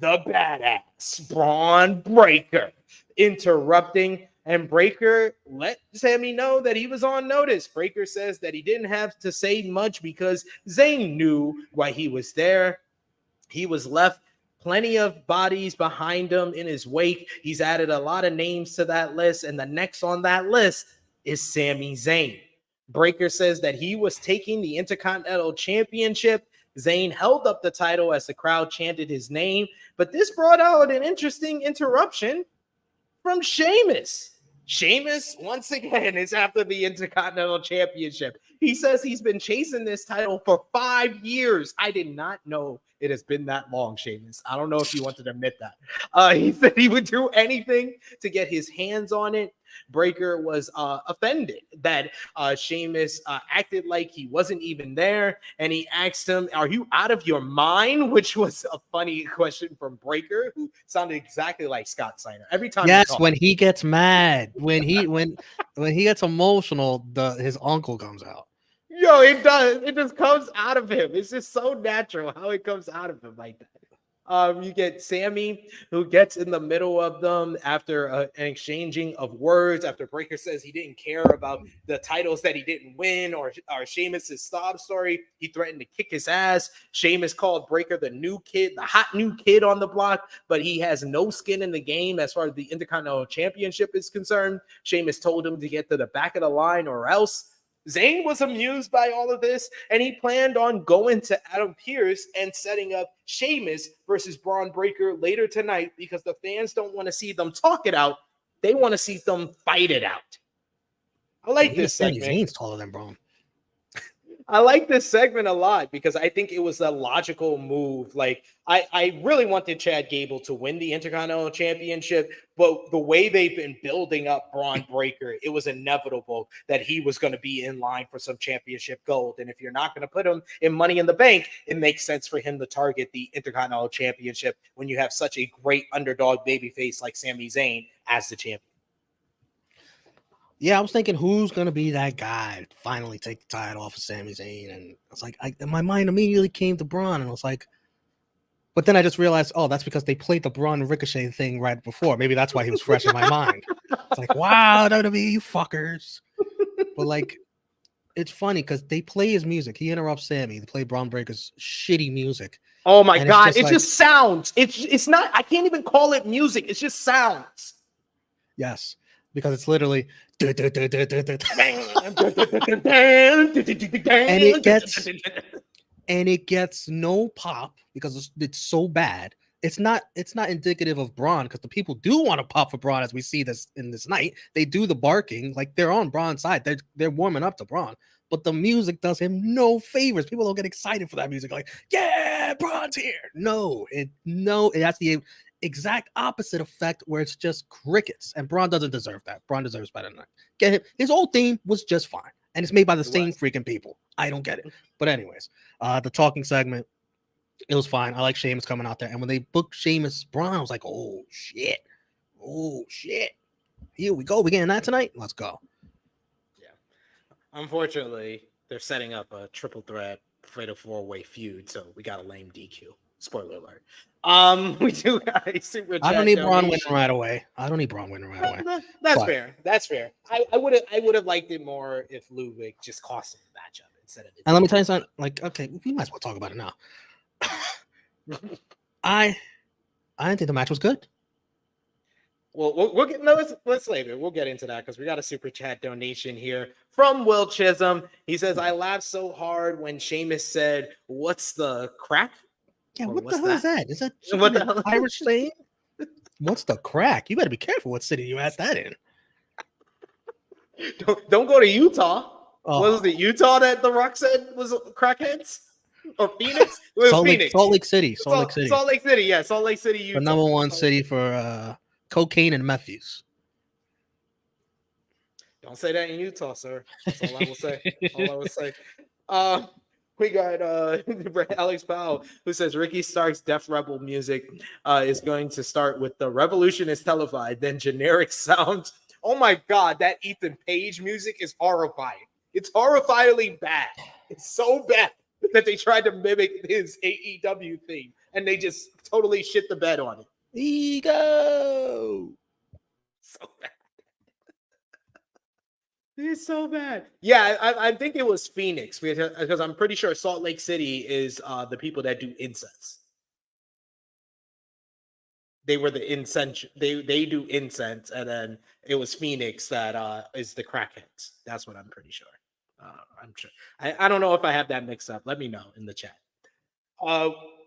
the badass Braun Breaker interrupting. And Breaker let Sami know that he was on notice. Breaker says that he didn't have to say much because Zayn knew why he was there. He was left plenty of bodies behind him in his wake. He's added a lot of names to that list, and the next on that list is Sami Zayn. Breaker says that he was taking the Intercontinental Championship. Zayn held up the title as the crowd chanted his name, but this brought out an interesting interruption from Sheamus. Sheamus, once again, is after the Intercontinental Championship. He says he's been chasing this title for 5 years. I did not know it has been that long, Sheamus. I don't know if you wanted to admit that. He said he would do anything to get his hands on it. Breaker was offended that Sheamus acted like he wasn't even there, and he asked him, "Are you out of your mind?" Which was a funny question from Breaker, who sounded exactly like Scott Steiner every time. Yes, when he gets mad, when he gets emotional, his uncle comes out. Yo, it does. It just comes out of him. It's just so natural how it comes out of him like that. You get Sami, who gets in the middle of them after an exchanging of words. After Breaker says he didn't care about the titles that he didn't win or Sheamus's sob story, he threatened to kick his ass. Sheamus called Breaker the new kid, the hot new kid on the block, but he has no skin in the game as far as the Intercontinental Championship is concerned. Sheamus told him to get to the back of the line or else. Zayn was amused by all of this, and he planned on going to Adam Pearce and setting up Sheamus versus Braun Breaker later tonight because the fans don't want to see them talk it out. They want to see them fight it out. I like this segment. Zayn's taller than Braun. I like this segment a lot because I think it was a logical move. Like, I really wanted Chad Gable to win the Intercontinental Championship, but the way they've been building up Braun Breaker, it was inevitable that he was going to be in line for some championship gold. And if you're not going to put him in Money in the Bank, it makes sense for him to target the Intercontinental Championship when you have such a great underdog babyface like Sami Zayn as the champion. Yeah, I was thinking who's gonna be that guy to finally take the title off of Sami Zayn, and it's like my mind immediately came to Braun, and I was like, but then I just realized, oh, that's because they played the Braun Ricochet thing right before. Maybe that's why he was fresh in my mind. It's like, wow, WWE, you fuckers. But like, it's funny because they play his music. He interrupts Sami. They play Braun Breaker's shitty music. Oh my God, it just sounds. It's not. I can't even call it music. It's just sounds. Yes. Because it's literally and it gets no pop because it's so bad. It's not indicative of Braun because the people do want to pop for Braun as we see this in this night. They do the barking like they're on Braun's side. They're warming up to Braun, but the music does him no favors. People don't get excited for that music like, yeah, Braun's here. No, it has the exact opposite effect where it's just crickets, and Braun doesn't deserve that. Braun deserves better than that. Get him. His old theme was just fine, and it's made by the same freaking people. I don't get it. But anyways, the talking segment, it was fine. I like Sheamus coming out there, and when they booked Sheamus Braun, I was like, oh shit, here we go. We getting that tonight? Let's go. Yeah. Unfortunately, they're setting up a triple threat fatal 4-way feud, so we got a lame DQ. Spoiler alert. We do got a super chat. I don't need Braun winning right away. That's fair. That's fair. I would have liked it more if Ludwig just cost him the matchup instead of. And let me tell you something. Like, okay, we might as well talk about it now. I didn't think the match was good. Well, we'll get let's later. We'll get into that because we got a super chat donation here from Will Chisholm. He says, "I laughed so hard when Sheamus said, 'What's the crack?'" Yeah, what the hell is that? Is that what the hell? Irish saying? What's the crack? You better be careful what city you ask that in. Don't go to Utah. Oh. Was it Utah that The Rock said was crackheads? Or Phoenix? It was Phoenix. Salt Lake City. Yeah, Salt Lake City, Utah. The number one city for cocaine and meth use. Don't say that in Utah, sir. That's all I will say. We got Alex Powell, who says Ricky Stark's Def Rebel music is going to start with "The Revolution is Televised," then generic sound. Oh my God, that Ethan Page music is horrifying. It's horrifyingly bad. It's so bad that they tried to mimic his AEW theme, and they just totally shit the bed on it. Ego. So bad. It's so bad. Yeah, I think it was Phoenix because I'm pretty sure Salt Lake City is the people that do incense. They were the incense. They do incense, and then it was Phoenix that is the crackheads. That's what I'm pretty sure. I'm sure. I don't know if I have that mixed up. Let me know in the chat.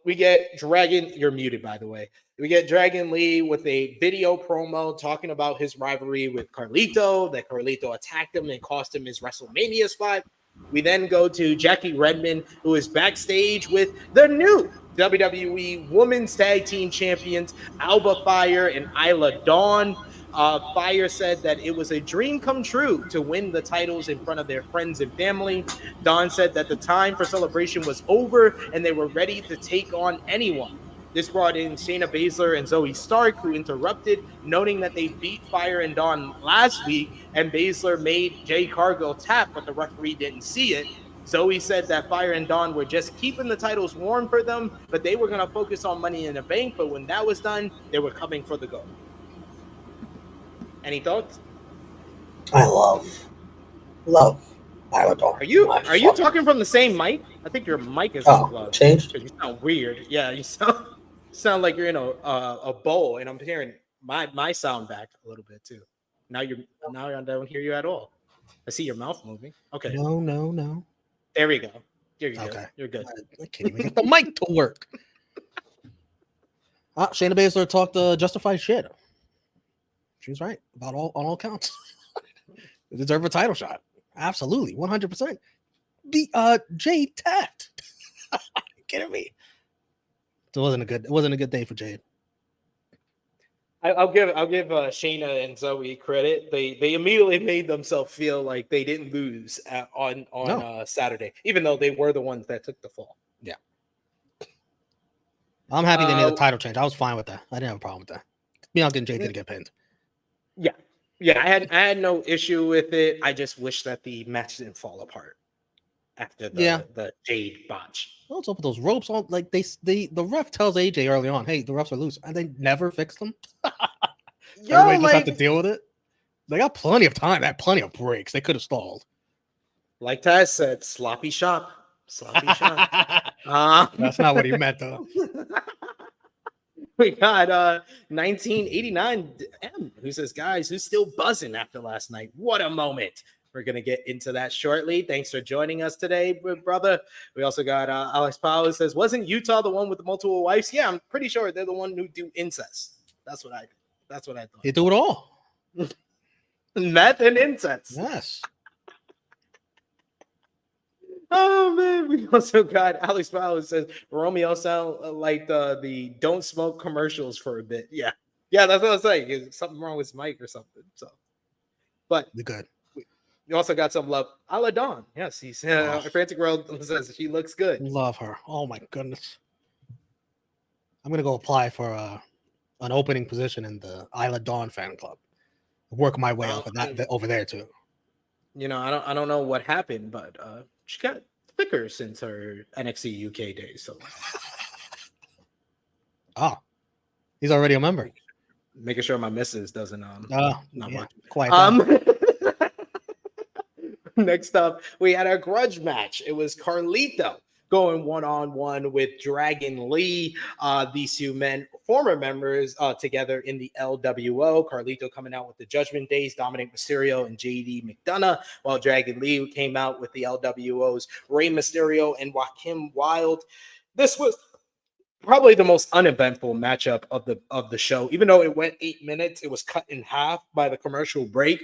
We get Dragon. You're muted, by the way. We get Dragon Lee with a video promo talking about his rivalry with Carlito, that Carlito attacked him and cost him his WrestleMania spot. We then go to Jackie Redmond, who is backstage with the new WWE Women's Tag Team Champions, Alba Fire and Isla Dawn. Fire said that it was a dream come true to win the titles in front of their friends and family. Dawn said that the time for celebration was over and they were ready to take on anyone. This brought in Shayna Baszler and Zoe Stark, who interrupted, noting that they beat Fire and Dawn last week, and Baszler made Jay Cargill tap, but the referee didn't see it. Zoe said that Fire and Dawn were just keeping the titles warm for them, but they were going to focus on Money in the Bank, but when that was done, they were coming for the gold. Any thoughts? I love Isla Dawn. Are you talking from the same mic? I think your mic is unplugged. Changed? You sound weird. Yeah, you sound like you're in a bowl, and I'm hearing my sound back a little bit too. Now I don't hear you at all. I see your mouth moving. Okay. No. There we go. You're good. Okay. You're good. I can't even get the mic to work. Shayna Baszler talked justified shit. She was right about on all counts. Deserve a title shot. Absolutely. 100%. Jade tapped. Are you kidding me? It wasn't a good day for Jade. I'll give Shayna and Zoe credit. They immediately made themselves feel like they didn't lose on Saturday, even though they were the ones that took the fall. Yeah, I'm happy they made the title change. I was fine with that. I didn't have a problem with that. Me not getting Jade to get pinned. Yeah. I had no issue with it. I just wish that the match didn't fall apart after the Jade botch. What's up with those ropes? On like the ref tells AJ early on, "Hey, the refs are loose," and they never fix them. Everybody just have to deal with it. They got plenty of time. They had plenty of breaks. They could have stalled. Like Taz said, sloppy shop. Sloppy shop. That's not what he meant, though. We got 1989 M, who says, guys, who's still buzzing after last night? What a moment. We're going to get into that shortly. Thanks for joining us today, brother. We also got Alex Powell, who says, wasn't Utah the one with the multiple wives? Yeah, I'm pretty sure they're the one who do incest. That's what I thought. They do it all. Meth and incest. Yes. Oh man, we also got Alex Powell says Romeo sound like the don't smoke commercials for a bit. Yeah, that's what I was saying. Is something wrong with his mic or something? So, but we good. You also got some love. Ala Dawn. Yes, he's Frantic World says she looks good. Love her. Oh my goodness. I'm gonna go apply for an opening position in the Isla Dawn fan club. Work my way up and over there too. You know, I don't know what happened, but she got thicker since her NXT UK days. So, he's already a member. Making sure my missus doesn't quite. Next up, we had a grudge match. It was Carlito going one-on-one with Dragon Lee. These two men, former members, together in the LWO. Carlito coming out with the Judgment Days, Dominic Mysterio and JD McDonough, while Dragon Lee came out with the LWO's Rey Mysterio and Joaquin Wilde. This was probably the most uneventful matchup of the show. Even though it went 8 minutes, it was cut in half by the commercial break.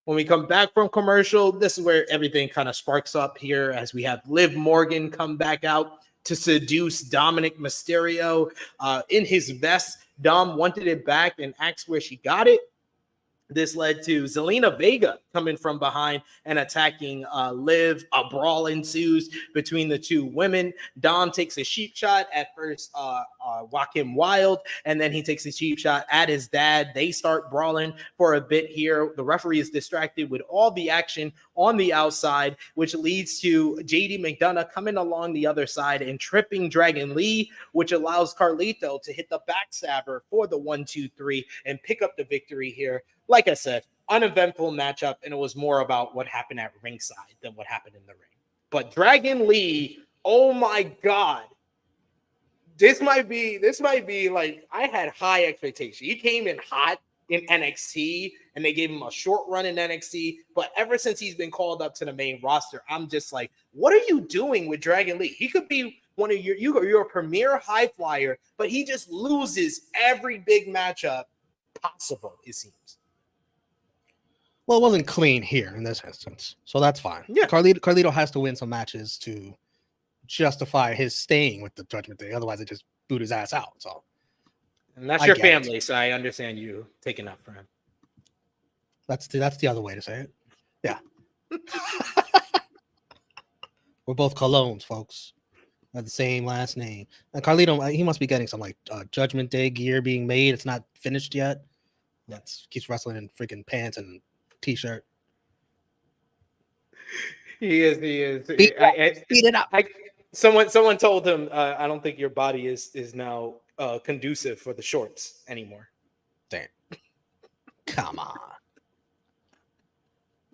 When we come back from commercial, this is where everything kind of sparks up here as we have Liv Morgan come back out to seduce Dominic Mysterio. In his vest, Dom wanted it back and asked where she got it. This led to Zelina Vega coming from behind and attacking Liv. A brawl ensues between the two women. Dom takes a cheap shot at first Joaquin Wilde, and then he takes a cheap shot at his dad. They start brawling for a bit here. The referee is distracted with all the action on the outside, which leads to JD McDonough coming along the other side and tripping Dragon Lee, which allows Carlito to hit the backstabber for the 1-2-3 and pick up the victory here. Like I said, uneventful matchup, and it was more about what happened at ringside than what happened in the ring. But Dragon Lee, oh my God. This might be like, I had high expectations. He came in hot in NXT, and they gave him a short run in NXT. But ever since he's been called up to the main roster, I'm just like, what are you doing with Dragon Lee? He could be one of your premier high flyer, but he just loses every big matchup possible, it seems. Well, it wasn't clean here in this instance, so that's fine. Yeah, Carlito has to win some matches to justify his staying with the Judgment Day. Otherwise, they just boot his ass out. So, and that's your family, so I understand you taking up for him. That's the other way to say it. Yeah, we're both Colognes, folks. Have the same last name. And Carlito, he must be getting some like Judgment Day gear being made. It's not finished yet. Keeps wrestling in freaking pants and t-shirt. He is. Beat it up. Someone told him, I don't think your body is now conducive for the shorts anymore. Damn. Come on.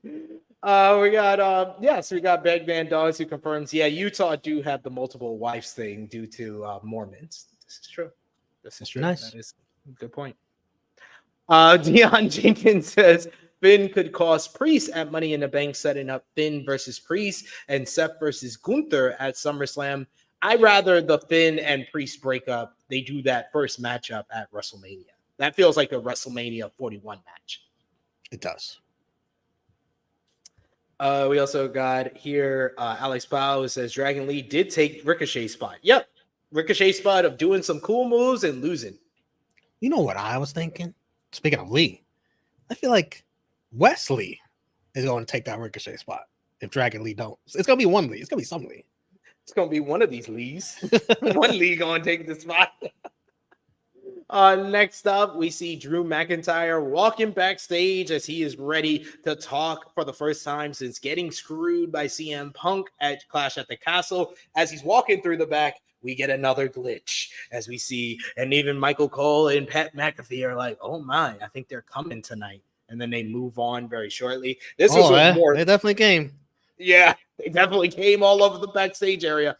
We got Big Man Dogs who confirms, Utah do have the multiple wives thing due to Mormons. This is true. This is true. Nice. That is a good point. Deion Jenkins says, Finn could cost Priest at Money in the Bank, setting up Finn versus Priest and Seth versus Gunther at SummerSlam. I'd rather the Finn and Priest breakup. They do that first matchup at WrestleMania. That feels like a WrestleMania 41 match. It does. We also got here Alex Powell, who says Dragon Lee did take Ricochet's spot. Yep. Ricochet's spot of doing some cool moves and losing. You know what I was thinking? Speaking of Lee, I feel like Wesley is going to take that Ricochet spot if Dragon Lee don't. It's going to be one Lee. It's going to be some Lee. It's going to be one of these Lees. One Lee going to take the spot. Next up, we see Drew McIntyre walking backstage as he is ready to talk for the first time since getting screwed by CM Punk at Clash at the Castle. As he's walking through the back, we get another glitch as we see, and even Michael Cole and Pat McAfee are like, oh my, I think they're coming tonight. And then they move on very shortly. This was more. They definitely came. Yeah, they definitely came all over the backstage area.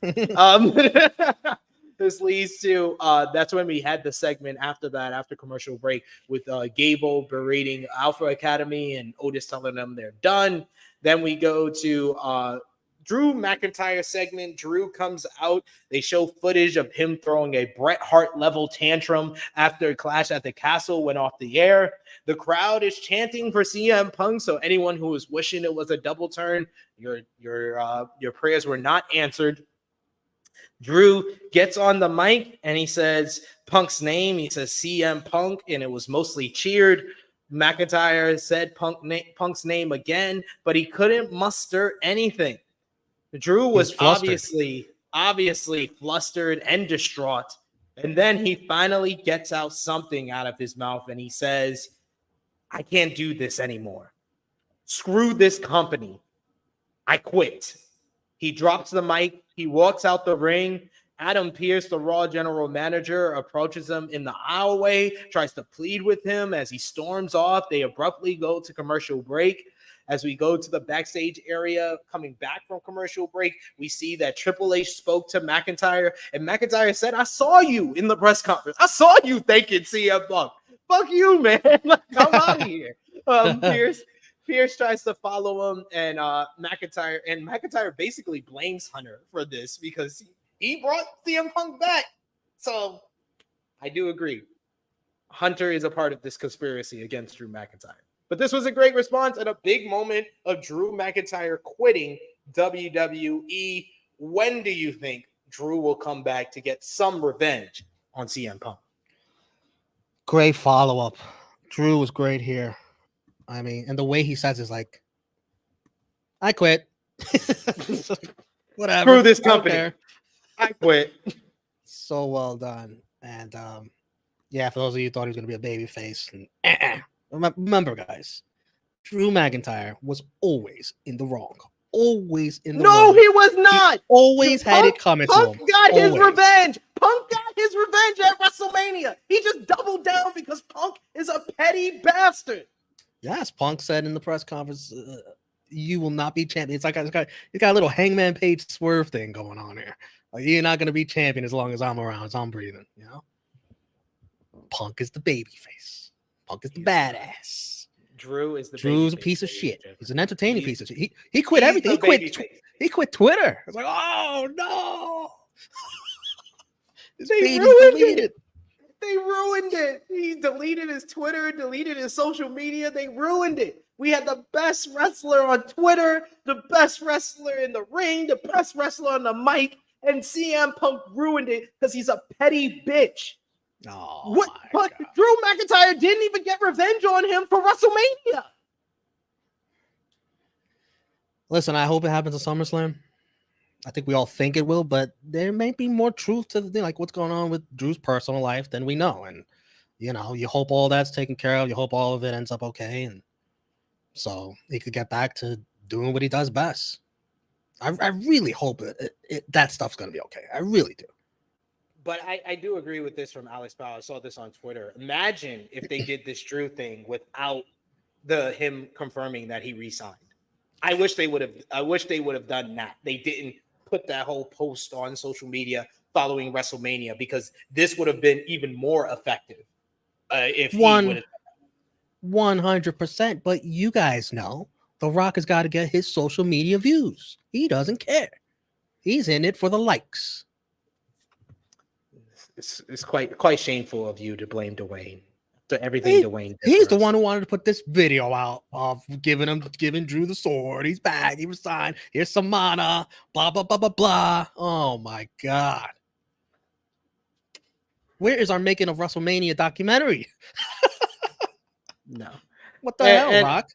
This leads to that's when we had the segment after that, after commercial break, with Gable berating Alpha Academy and Otis telling them they're done. Then we go to Drew McIntyre segment. Drew comes out. They show footage of him throwing a Bret Hart level tantrum after Clash at the Castle went off the air. The crowd is chanting for CM Punk. So anyone who was wishing it was a double turn, your prayers were not answered. Drew gets on the mic and he says Punk's name. He says CM Punk, and it was mostly cheered. McIntyre said Punk's name again, but he couldn't muster anything. Drew was obviously flustered and distraught. And then he finally gets out something out of his mouth and he says, I can't do this anymore. Screw this company. I quit. He drops the mic. He walks out the ring. Adam Pearce, the Raw general manager, approaches him in the aisleway, tries to plead with him as he storms off. They abruptly go to commercial break. As we go to the backstage area, coming back from commercial break, we see that Triple H spoke to McIntyre, and McIntyre said, I saw you in the press conference. I saw you thanking CM Punk. Fuck you, man. Come out of here. Pierce tries to follow him, and McIntyre basically blames Hunter for this because he brought CM Punk back. So I do agree. Hunter is a part of this conspiracy against Drew McIntyre. But this was a great response and a big moment of Drew McIntyre quitting WWE. When do you think Drew will come back to get some revenge on CM Punk? Great follow-up. Drew was great here. I mean, and the way he says is like, I quit. Whatever. Screw this company. I quit. So well done. And yeah, for those of you who thought he was going to be a baby face, remember, guys, Drew McIntyre was always in the wrong. Always in the wrong. No, he was not. He always had it coming to him. Punk got his revenge. Punk got his revenge at WrestleMania. He just doubled down because Punk is a petty bastard. Yes, Punk said in the press conference, you will not be champion. It's like he's got a little Hangman Page swerve thing going on here. Like, you're not going to be champion as long as I'm around, as I'm breathing, you know? Punk is the baby face. Punk is the badass. Drew's a piece of shit. He's an entertaining piece of shit. He quit everything. He quit Twitter. It's like, oh no. They ruined it. He deleted his Twitter, deleted his social media. They ruined it. We had the best wrestler on Twitter, the best wrestler in the ring, the best wrestler on the mic, and CM Punk ruined it because he's a petty bitch. Oh, what? Drew McIntyre didn't even get revenge on him for WrestleMania. Listen, I hope it happens at SummerSlam. I think we all think it will, but there may be more truth to the thing, like what's going on with Drew's personal life than we know. And, you know, you hope all that's taken care of. You hope all of it ends up okay. And so he could get back to doing what he does best. I really hope that stuff's going to be okay. I really do. But I do agree with this from Alex Powell. I saw this on Twitter. Imagine if they did this Drew thing without him confirming that he re-signed. I wish they would have done that. They didn't put that whole post on social media following WrestleMania because this would have been even more effective if he would have. 100%. But you guys know The Rock has got to get his social media views. He doesn't care. He's in it for the likes. It's quite shameful of you to blame Dwayne for everything Dwayne did. He's for the us. one who wanted to put this video out of giving Drew the sword. He's back. He resigned. Here's some mana. Blah blah blah blah blah. Oh my god. Where is our making of WrestleMania documentary? No. What the hell, And Rock?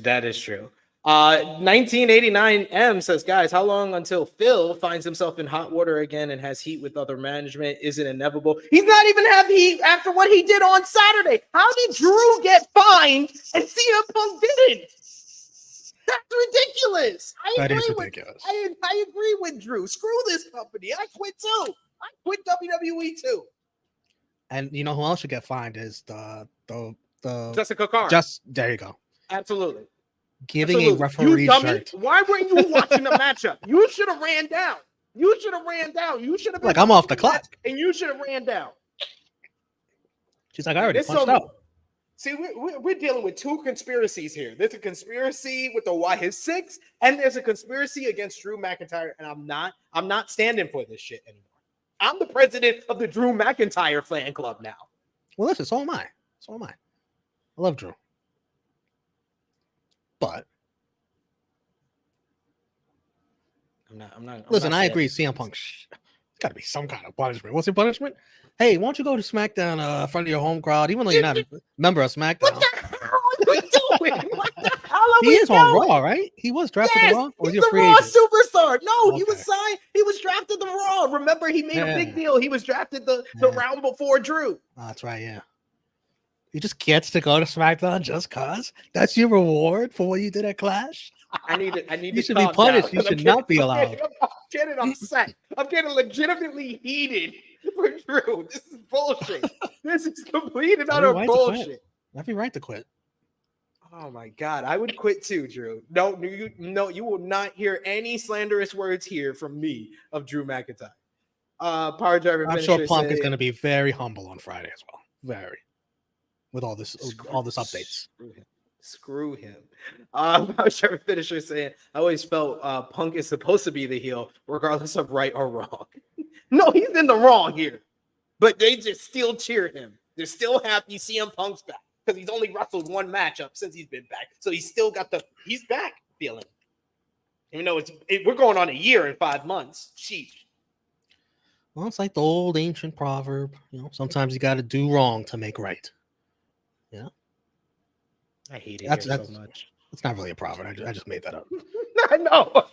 that is true. 1989 M says, guys, how long until Phil finds himself in hot water again and has heat with other management? Is it inevitable? He's not even have heat after what he did on Saturday. How did Drew get fined and CM Punk didn't? That's ridiculous. That is ridiculous. I agree with Drew. Screw this company. I quit too. I quit WWE too. And you know who else should get fined is the Jessica Carr. There you go. Absolutely. Giving Absolutely. a referee You dummy. shirt. Why weren't you watching the matchup? You should have ran down. You should have been Like, I'm off the clock. and you should have ran down. She's like, I already This punched so- out. See, we're dealing with two conspiracies here. There's a conspiracy with the Wyatt Sick6, and there's a conspiracy against Drew McIntyre. And I'm not standing for this shit anymore. I'm the president of the Drew McIntyre fan club now. Well, listen, so am I. I love Drew. But I'm not. listen, I agree. CM Punk, got to be some kind of punishment. What's your punishment? Hey, why don't you go to SmackDown in front of your home crowd, even though you're not a member of SmackDown? What the hell are we doing? What the hell are He we is doing? on Raw, right? He was drafted Yes, to Raw, or was he he's a a free Raw agent? superstar. No, he was Okay. signed. He was drafted to Raw. Remember, he made a big Yeah. deal. He was drafted the Yeah. round before Drew. Oh, that's right, yeah. He just gets to go to SmackDown just cause? That's your reward for what you did at Clash? I need You to should be calm punished. down. You I'm should getting- not be I'm allowed. getting upset. I'm getting legitimately heated for Drew. This is bullshit. This is complete and utter Every right to quit. bullshit. Every right to quit. Oh my god, I would quit too, Drew. No, you will not hear any slanderous words here from me of Drew McIntyre. Power Driver. I'm sure Finisher Punk is said- going to be very humble on Friday as well. Very. With all this updates. Screw him. Power Driver Finisher saying, I always felt Punk is supposed to be the heel, regardless of right or wrong. No, he's in the wrong here. But they just still cheer him. They're still happy CM Punk's back. Because he's only wrestled one matchup since he's been back. So he's still got he's back feeling. Even though we're going on a year and 5 months. Sheesh. Well, it's like the old ancient proverb. Sometimes you got to do wrong to make right. Yeah. I hate it That's so much. It's not really a proverb. I just made that up. I know.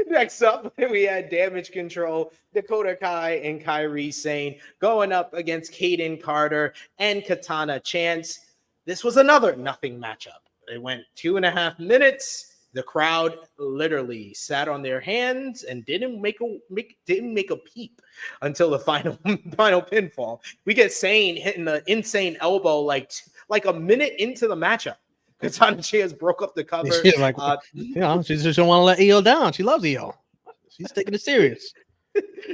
Next up, we had Damage Control, Dakota Kai and Kyrie Sane going up against Kaden Carter and Katana Chance. This was another nothing matchup. It went 2.5 minutes. The crowd literally sat on their hands and didn't make a peep until the final pinfall. We get Sane hitting the insane elbow like a minute into the matchup. Katana Chance broke up the cover. She's like, she just don't want to let EO down. She loves EO. She's taking it serious.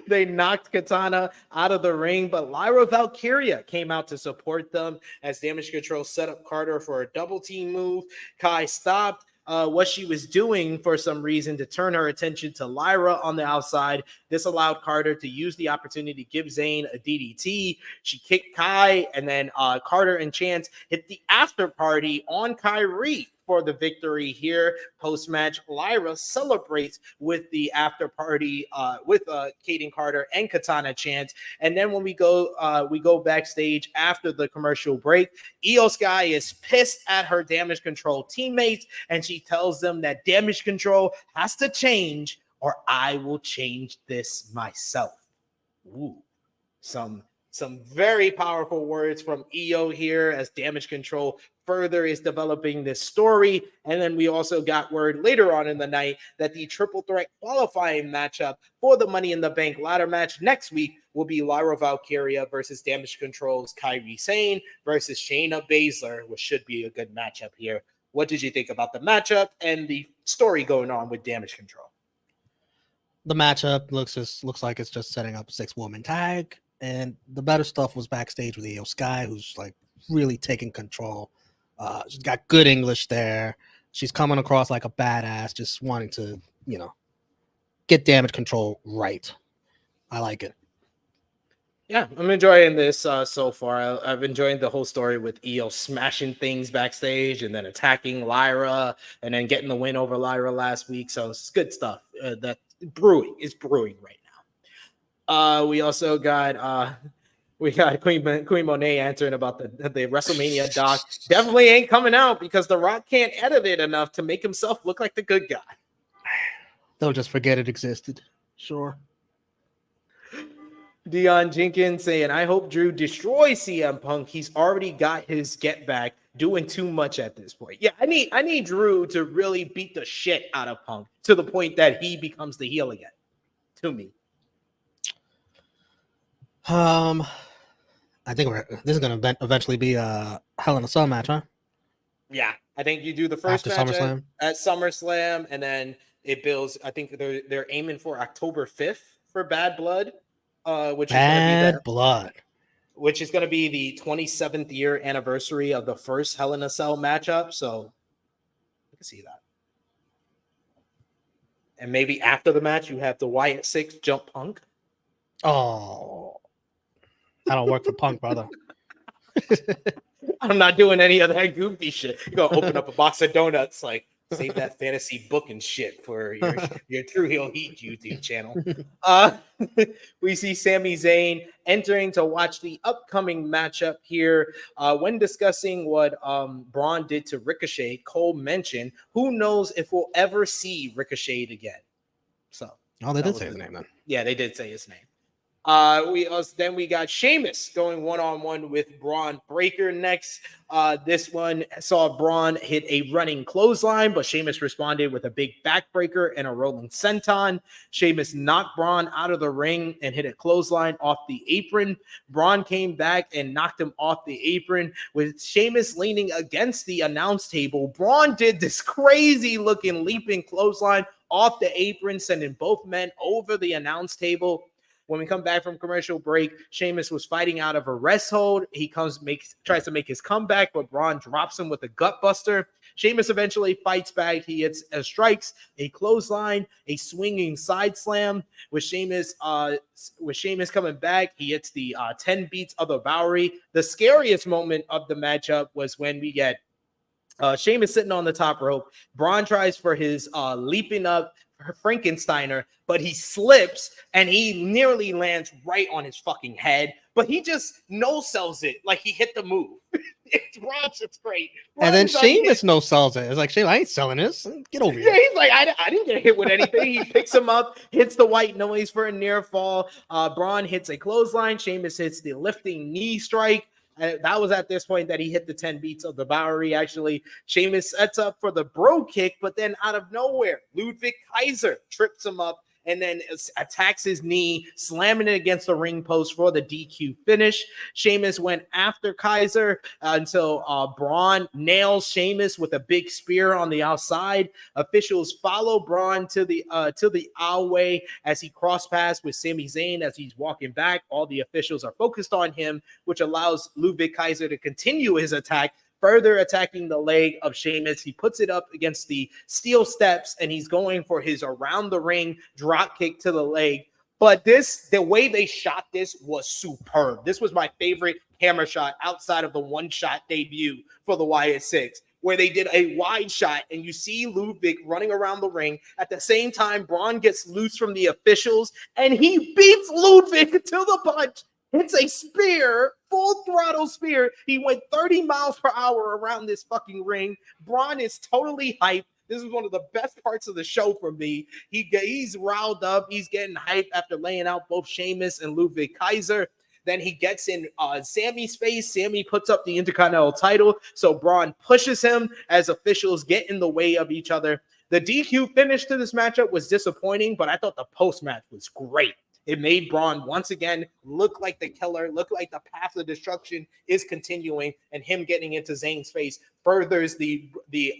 They knocked Katana out of the ring, but Lyra Valkyria came out to support them as Damage Control set up Carter for a double team move. Kai stopped what she was doing for some reason to turn her attention to Lyra on the outside. This allowed Carter to use the opportunity to give Zayn a DDT. She kicked Kai, and then Carter and Chance hit the after party on Kyrie for the victory here. Post-match, Lyra celebrates with the after party with Kaden Carter and Katana Chance. And then when we go backstage after the commercial break, Io Sky is pissed at her Damage Control teammates, and she tells them that Damage Control has to change or I will change this myself. Ooh, some very powerful words from Io here as Damage Control further is developing this story. And then we also got word later on in the night that the triple threat qualifying matchup for the Money in the Bank ladder match next week will be Lyra Valkyria versus Damage Control's Kyrie Sane versus Shayna Baszler, which should be a good matchup here. What did you think about the matchup and the story going on with Damage Control? The matchup looks like it's just setting up a 6-woman tag. And the better stuff was backstage with Io Sky, who's like really taking control. She's got good English there. She's coming across like a badass, just wanting to, get damage control right. I like it. Yeah, I'm enjoying this so far. I've enjoyed the whole story with Io smashing things backstage and then attacking Lyra and then getting the win over Lyra last week. So it's good stuff. That is brewing right now. We also got Queen Monet answering about the WrestleMania doc. Definitely ain't coming out because The Rock can't edit it enough to make himself look like the good guy. They'll just forget it existed. Sure. Dion Jenkins saying, I hope Drew destroys CM Punk. He's already got his get back, doing too much at this point. Yeah, I need Drew to really beat the shit out of Punk to the point that he becomes the heel again. To me. I think this is going to eventually be a Hell in a Cell match, huh? Yeah, I think you do the first After match SummerSlam? at SummerSlam, and then it builds. I think they're aiming for October 5th for Bad Blood. Which is going to be the 27th year anniversary of the first Hell in a Cell matchup. So I can see that. And maybe after the match, you have the Wyatt Sick6 jump Punk. Oh, I don't work for Punk, brother. I'm not doing any of that goofy shit. You're going to open up a box of donuts, like, save that fantasy book and shit for your True Heel Heat YouTube channel. We see Sami Zayn entering to watch the upcoming matchup here. When discussing what Braun did to Ricochet, Cole mentioned, who knows if we'll ever see Ricochet again. So, they did say his name then. Yeah, they did say his name. We got Sheamus going one-on-one with Braun Breaker next. This one saw Braun hit a running clothesline, but Sheamus responded with a big backbreaker and a rolling senton. Sheamus knocked Braun out of the ring and hit a clothesline off the apron. Braun came back and knocked him off the apron with Sheamus leaning against the announce table. Braun did this crazy looking leaping clothesline off the apron, sending both men over the announce table. When we come back from commercial break, Sheamus was fighting out of a rest hold. He tries to make his comeback, but Braun drops him with a gut buster. Sheamus eventually fights back. He hits strikes, a clothesline, a swinging side slam. With Sheamus coming back, he hits the 10 beats of the Bowery. The scariest moment of the matchup was when we get Sheamus sitting on the top rope. Braun tries for his leaping up Frankensteiner, but he slips and he nearly lands right on his fucking head, but he just no-sells it like he hit the move. It's great. And then Sheamus no-sells it. It's like, Sheamus, I ain't selling this. Get over here. Yeah, he's like, I didn't get hit with anything. He picks him up, hits the white noise for a near fall. Braun hits a clothesline. Sheamus hits the lifting knee strike. That was at this point that he hit the 10 beats of the Bowery. Actually, Sheamus sets up for the bro kick, but then out of nowhere, Ludwig Kaiser trips him up and then attacks his knee, slamming it against the ring post for the DQ finish. Sheamus went after Kaiser until Braun nails Sheamus with a big spear on the outside. Officials follow Braun to the aisleway as he cross paths with Sami Zayn as he's walking back. All the officials are focused on him, which allows Ludwig Kaiser to continue his attack, further attacking the leg of Sheamus. He puts it up against the steel steps, and he's going for his around the ring drop kick to the leg. But the way they shot this was superb. This was my favorite camera shot outside of the one-shot debut for the Wyatt Sick6, where they did a wide shot, and you see Ludwig running around the ring. At the same time, Braun gets loose from the officials, and he beats Ludwig to the punch. It's a spear, full throttle spear. He went 30 miles per hour around this fucking ring. Braun is totally hyped. This is one of the best parts of the show for me. He's riled up. He's getting hyped after laying out both Sheamus and Ludwig Kaiser. Then he gets in Sami's face. Sami puts up the Intercontinental title. So Braun pushes him as officials get in the way of each other. The DQ finish to this matchup was disappointing, but I thought the post-match was great. It made Braun once again look like the killer, look like the path of destruction is continuing, and him getting into Zayn's face furthers the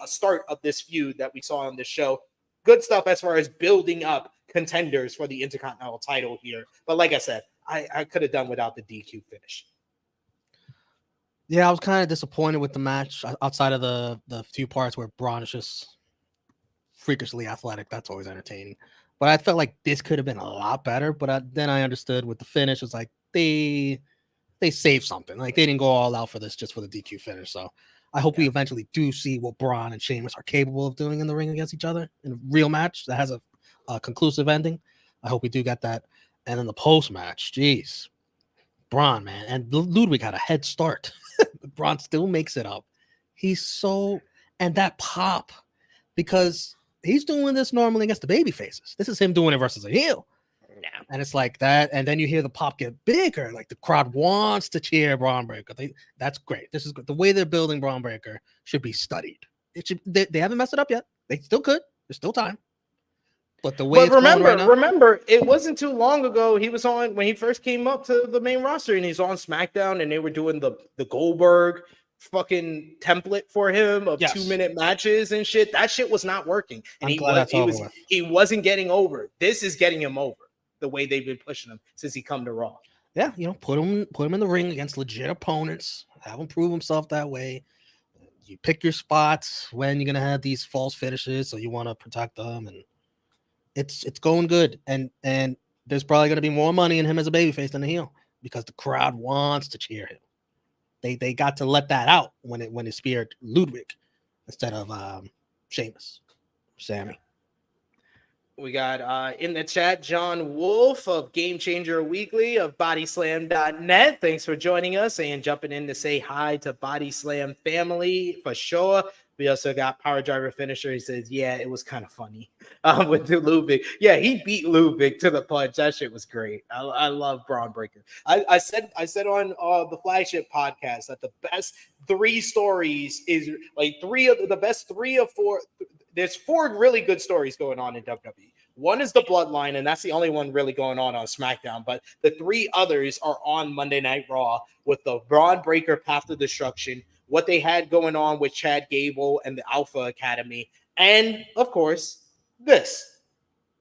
start of this feud that we saw on this show. Good stuff as far as building up contenders for the Intercontinental title here. But like I said, I could have done without the DQ finish. Yeah, I was kind of disappointed with the match outside of the few parts where Braun is just freakishly athletic. That's always entertaining. But I felt like this could have been a lot better. But then I understood with the finish, it's like they saved something. Like they didn't go all out for this just for the DQ finish. So I hope we eventually do see what Braun and Sheamus are capable of doing in the ring against each other in a real match that has a conclusive ending. I hope we do get that. And then the post match, jeez, Braun, man, and Ludwig had a head start. Braun still makes it up. And that pop, because he's doing this normally against the baby faces. This is him doing it versus a heel. Yeah. And it's like that. And then you hear the pop get bigger. Like the crowd wants to cheer Braun Breaker. That's great. This is good. The way they're building Braun Breaker should be studied. They haven't messed it up yet. They still could. There's still time. But the way remember, it wasn't too long ago. He was on when he first came up to the main roster, and he's on SmackDown, and they were doing the Goldberg fucking template for him of 2-minute matches and shit. That shit was not working, and he wasn't getting over. This is getting him over. The way they've been pushing him since he come to Raw. Yeah, put him in the ring against legit opponents. Have him prove himself that way. You pick your spots when you're gonna have these false finishes, so you want to protect them, and it's going good. And there's probably gonna be more money in him as a babyface than a heel because the crowd wants to cheer him. They got to let that out when it speared Ludwig instead of Sheamus, Sammy. We got in the chat John Wolf of Game Changer Weekly of Bodyslam.net. Thanks for joining us and jumping in to say hi to Body Slam family for sure. We also got Power Driver Finisher. He says, yeah, it was kind of funny with the Ludwig. Yeah, he beat Ludwig to the punch. That shit was great. I love Braun Breaker. I said on the flagship podcast that the best 3 stories is like the best 3 or 4. There's 4 really good stories going on in WWE. One is the Bloodline, and that's the only one really going on SmackDown. But the 3 others are on Monday Night Raw with the Braun Breaker Path to Destruction, what they had going on with Chad Gable and the Alpha Academy, and, of course, this.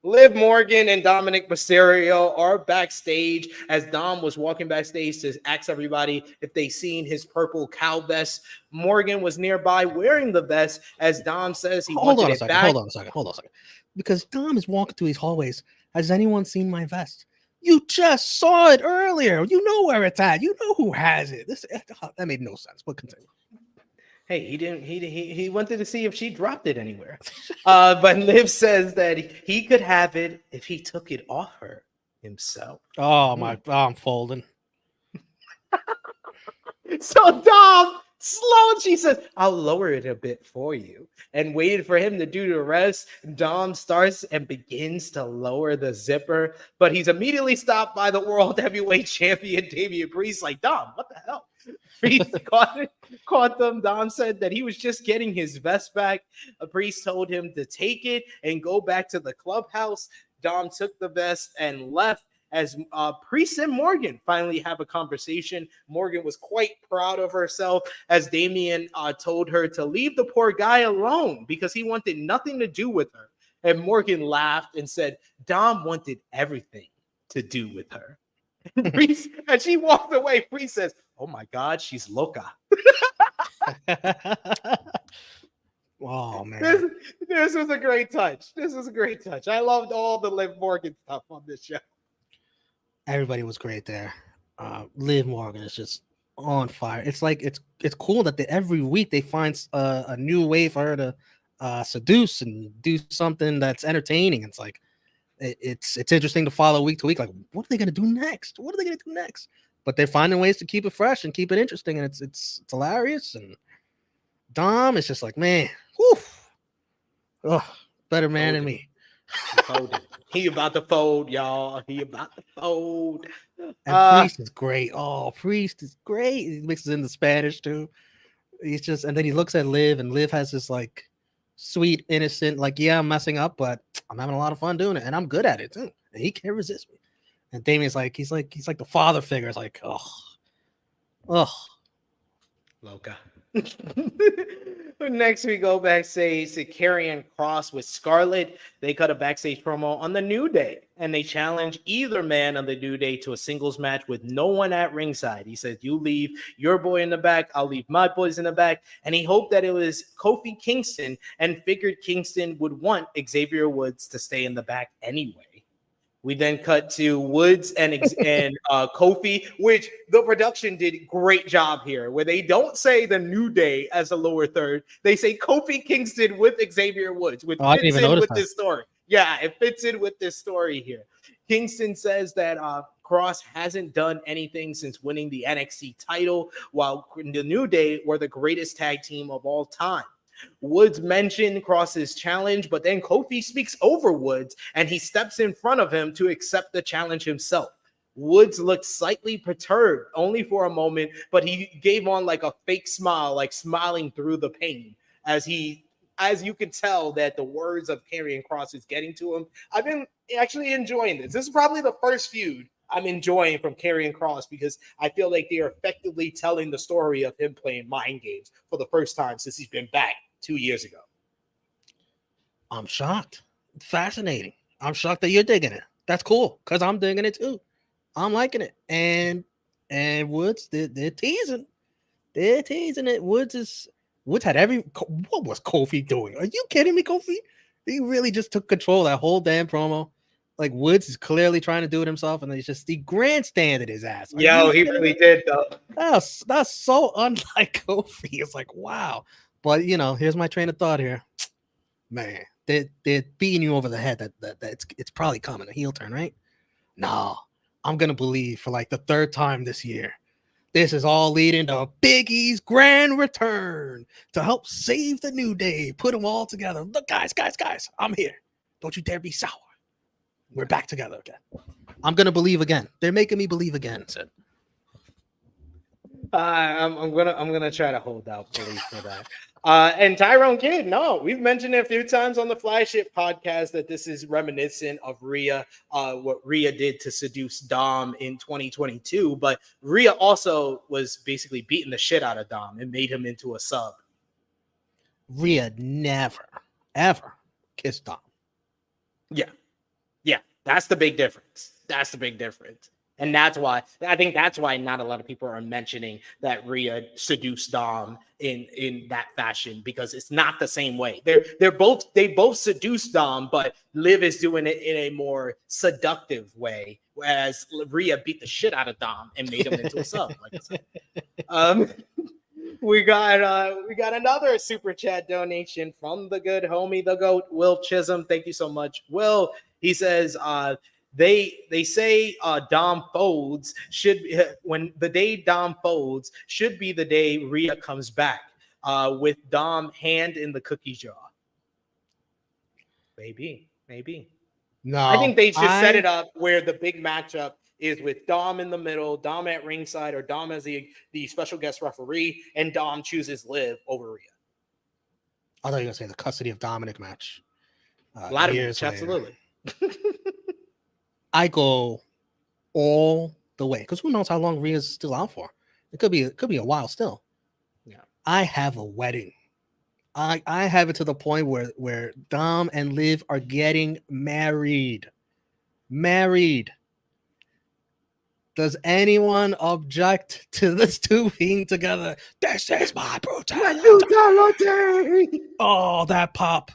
Liv Morgan and Dominic Mysterio are backstage as Dom was walking backstage to ask everybody if they seen his purple cow vest. Morgan was nearby wearing the vest as Dom says he wanted it back. Hold on a second. Because Dom is walking through these hallways. Has anyone seen my vest? You just saw it earlier. You know where it's at. You know who has it. That made no sense. But continue. Hey, he didn't. He wanted to see if she dropped it anywhere. But Liv says that he could have it if he took it off her himself. Oh my! I'm folding. So Dom slow. She says, "I'll lower it a bit for you," and waited for him to do the rest. Dom starts and begins to lower the zipper, but he's immediately stopped by the World Heavyweight Champion Damian Priest. Like, Dom, what the hell? Priest caught them. Dom said that he was just getting his vest back. A Priest told him to take it and go back to the clubhouse. Dom took the vest and left as Priest and Morgan finally have a conversation. Morgan was quite proud of herself as Damian told her to leave the poor guy alone because he wanted nothing to do with her. And Morgan laughed and said, Dom wanted everything to do with her. Priest, and she walked away. Priest says, oh my God, she's loca. Oh man. This was a great touch. I loved all the Liv Morgan stuff on this show. Everybody was great there. Liv Morgan is just on fire. It's like it's cool that every week they find a new way for her to seduce and do something that's entertaining. It's like it's interesting to follow week to week. Like, what are they gonna do next? But they're finding ways to keep it fresh and keep it interesting, and it's hilarious. And Dom is just like, man, whew, better man than me. He about to fold, y'all. He about to fold. And Priest is great. Oh, Priest is great. He mixes in the Spanish too. And then he looks at Liv, and Liv has this like sweet, innocent, like, yeah, I'm messing up, but I'm having a lot of fun doing it, and I'm good at it too. And he can't resist me. And Damien's like, he's like the father figure. It's like, oh, Loca. Next, we go backstage to Karrion Kross with Scarlett. They cut a backstage promo on the New Day, and they challenge either man on the New Day to a singles match with no one at ringside. He said, you leave your boy in the back, I'll leave my boys in the back. And he hoped that it was Kofi Kingston and figured Kingston would want Xavier Woods to stay in the back anyway. We then cut to Woods and Kofi, which the production did a great job here, where they don't say the New Day as a lower third. They say Kofi Kingston with Xavier Woods, which fits in with this story. Yeah, it fits in with this story here. Kingston says that Kross hasn't done anything since winning the NXT title, while the New Day were the greatest tag team of all time. Woods mentioned Kross's challenge, but then Kofi speaks over Woods and he steps in front of him to accept the challenge himself. Woods looked slightly perturbed, only for a moment, but he gave on like a fake smile, like smiling through the pain as you can tell that the words of Karrion Kross is getting to him. I've been actually enjoying this. This is probably the first feud I'm enjoying from Karrion Kross because I feel like they are effectively telling the story of him playing mind games for the first time since he's been back 2 years ago. I'm shocked. Fascinating. I'm shocked that you're digging it. That's cool because I'm digging it too. I'm liking it. And Woods, they're teasing. They're teasing it. Woods had what was Kofi doing? Are you kidding me, Kofi? He really just took control of that whole damn promo. Like Woods is clearly trying to do it himself, and he grandstanded his ass. Yo, he really did though. That's so unlike Kofi. It's like, wow. But here's my train of thought here. Man, they're beating you over the head that it's probably coming, a heel turn, right? No, I'm gonna believe for like the third time this year. This is all leading to Big E's grand return to help save the New Day, put them all together. Look, guys, I'm here. Don't you dare be sour. We're back together again. I'm gonna believe again. They're making me believe again, Sid. I'm gonna try to hold out belief for that. And Tyrone Kidd, no, we've mentioned it a few times on the Flagship podcast that this is reminiscent of Rhea, what Rhea did to seduce Dom in 2022. But Rhea also was basically beating the shit out of Dom and made him into a sub. Rhea never, ever kissed Dom. Yeah, that's the big difference. And that's why not a lot of people are mentioning that Rhea seduced Dom in that fashion, because it's not the same way. They both seduced Dom, but Liv is doing it in a more seductive way, whereas Rhea beat the shit out of Dom and made him into a sub. Like I said. We got another super chat donation from the good homie, the GOAT, Will Chisholm. Thank you so much, Will. He says, They say Dom folds when the day Dom folds should be the day Rhea comes back with Dom hand in the cookie jar. Maybe. No, I think they should set it up where the big matchup is with Dom in the middle, Dom at ringside, or Dom as the special guest referee, and Dom chooses Liv over Rhea. I thought you were gonna say the custody of Dominic match. Ladder match, absolutely. I go all the way because who knows how long Rhea's still out for? It could be a while still. Yeah, I have a wedding. I have it to the point where Dom and Liv are getting married. Does anyone object to this two being together? This is my brutality. Oh, that pop.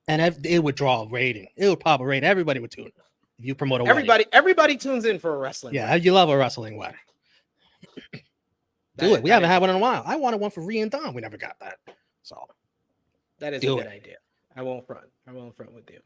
And it would draw a rating. It would pop a rating. Everybody would tune in. If you promote a wedding. Everybody tunes in for a wrestling. Yeah, you love a wrestling wedding. Do it. We haven't had one in a while. I wanted one for Rhea and Dom. We never got that. So that is a good idea. I won't front with you.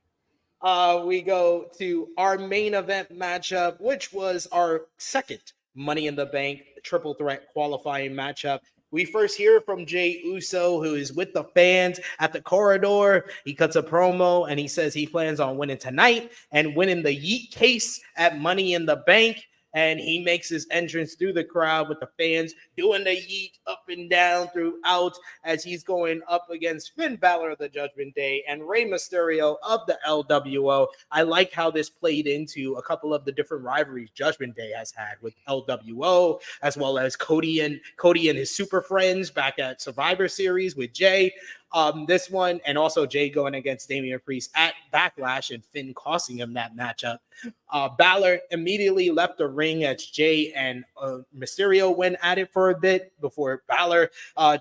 We go to our main event matchup, which was our second Money in the Bank triple threat qualifying matchup. We first hear from Jey Uso, who is with the fans at the corridor. He cuts a promo and he says he plans on winning tonight and winning the Yeet case at Money in the Bank. and he makes his entrance through the crowd with the fans doing the yeet up and down throughout as he's going up against Finn Balor of the Judgment Day and Rey Mysterio of the LWO. I like how this played into a couple of the different rivalries Judgment Day has had with LWO, as well as Cody and his super friends back at Survivor Series with Jay. This one, and also Jay going against Damian Priest at Backlash and Finn costing him that matchup. Balor immediately left the ring as Jay and Mysterio went at it for a bit before Balor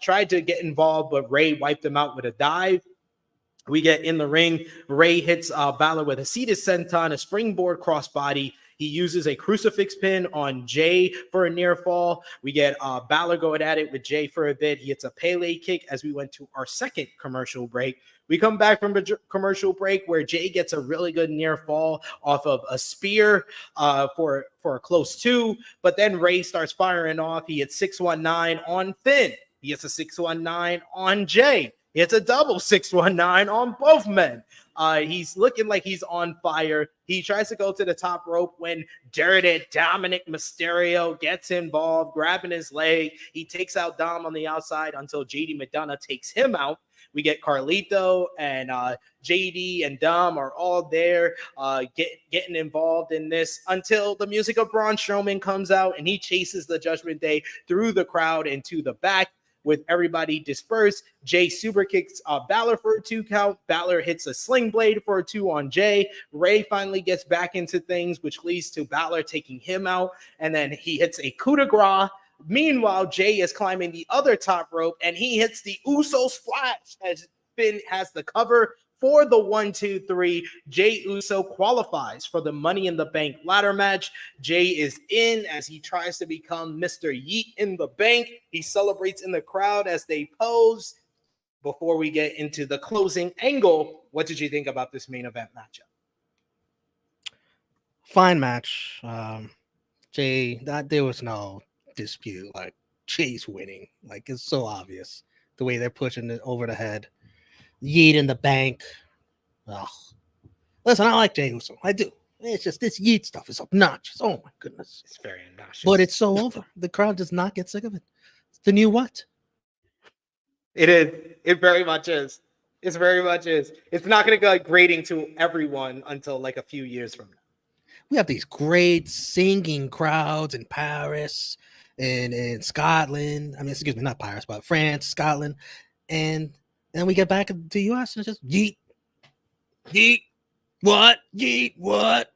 tried to get involved, but Rey wiped him out with a dive. We get in the ring. Rey hits Balor with a seated senton, a springboard crossbody. He uses a crucifix pin on Jay for a near fall. We get Balor going at it with Jay for a bit. He hits a Pele kick as we went to our second commercial break. We come back from a commercial break where Jay gets a really good near fall off of a spear for a close two. But then Rey starts firing off. He hits 619 on Finn. He hits a 619 on Jay. It's a double 619 on both men. He's looking like he's on fire. He tries to go to the top rope when dirty Dominic Mysterio gets involved, grabbing his leg. He takes out Dom on the outside until JD McDonough takes him out. We get Carlito and JD and Dom are all there getting involved in this until the music of Braun Strowman comes out and he chases the Judgment Day through the crowd and to the back. With everybody dispersed, Jay super kicks Balor for a 2 count. Balor hits a sling blade for a 2 on Jay. Rey finally gets back into things, which leads to Balor taking him out. And then he hits a coup de grace. Meanwhile, Jay is climbing the other top rope, and he hits the Uso splash as Finn has the cover for the 1-2-3. Jay Uso qualifies for the Money in the Bank ladder match. Jay is in as he tries to become Mr. Yeet in the Bank. He celebrates in the crowd as they pose. Before we get into the closing angle, what did you think about this main event matchup? Fine match. Jay, there was no dispute. Like, Jay's winning. Like, it's so obvious the way they're pushing it over the head. Yeet in the Bank. Oh, listen, I like Jey Uso. I do. It's just this Yeet stuff is obnoxious. Oh my goodness, It's very obnoxious. but it's so over. The crowd does not get sick of it. It's the new what? It is. It very much is. It very much is. It's not going to go grating to everyone until like a few years from now. We have these great singing crowds in Paris and in Scotland. I mean, excuse me, not Paris, but France, Scotland, and then we get back to the U.S. and it's just yeet, yeet, what, yeet, what.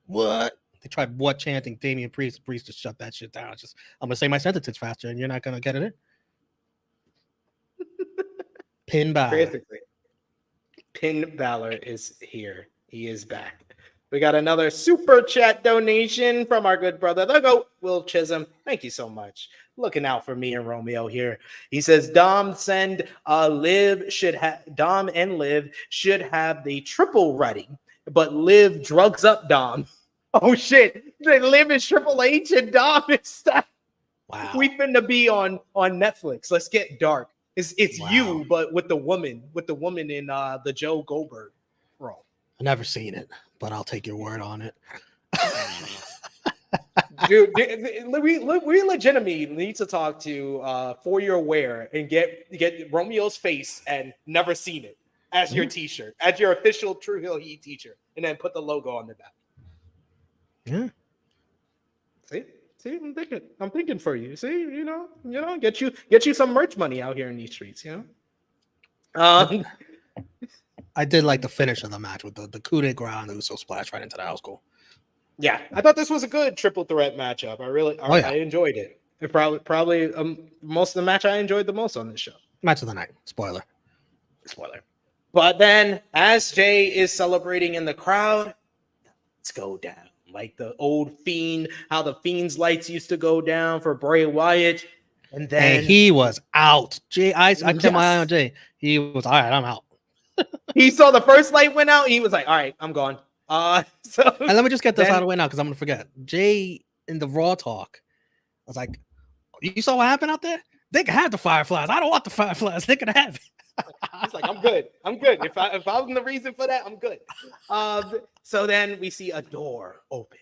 They tried what chanting Damian Priest to shut that shit down. It's just, I'm gonna say my sentences faster, and you're not gonna get it in. Pin Balor. Basically, Pin Balor is here. He is back. We got another super chat donation from our good brother, the GOAT, Will Chisholm. Thank you so much. Looking out for me and Romeo here. He says Dom and Liv should have the triple ready, but Liv drugs up Dom. Oh shit! Liv is Triple H and Dom is stuff. Wow. We finna be on Netflix. Let's get dark. It's Wow. you, but with the woman in the Joe Goldberg role. I've never seen it, but I'll take your word on it. Dude, we legitimately need to talk to For Your Wear and get Romeo's face and Never Seen It as your t-shirt, as your official True Hill Heat t-shirt, and then put the logo on the back. Yeah. See, I'm thinking for you. See, you know, get you some merch money out here in these streets, you know. I did like the finish of the match with the coup de grace and the Uso splash right into the house goal. Yeah, I thought this was a good triple threat matchup. I enjoyed it. It probably most of the match I enjoyed the most on this show. Match of the night. Spoiler. But then, as Jay is celebrating in the crowd, let's go down like the old Fiend. How the Fiend's lights used to go down for Bray Wyatt, and then he was out. Jay, I kept my eye on Jay. He was all right. I'm out. He saw the first light went out. He was like, "All right, I'm gone." And let me just get this out of the way now because I'm gonna forget. Jay in the Raw talk, I was like, "You saw what happened out there? They can have the Fireflies. I don't want the Fireflies. They can have it." He's like, "I'm good. If I was the reason for that, I'm good." So then we see a door open.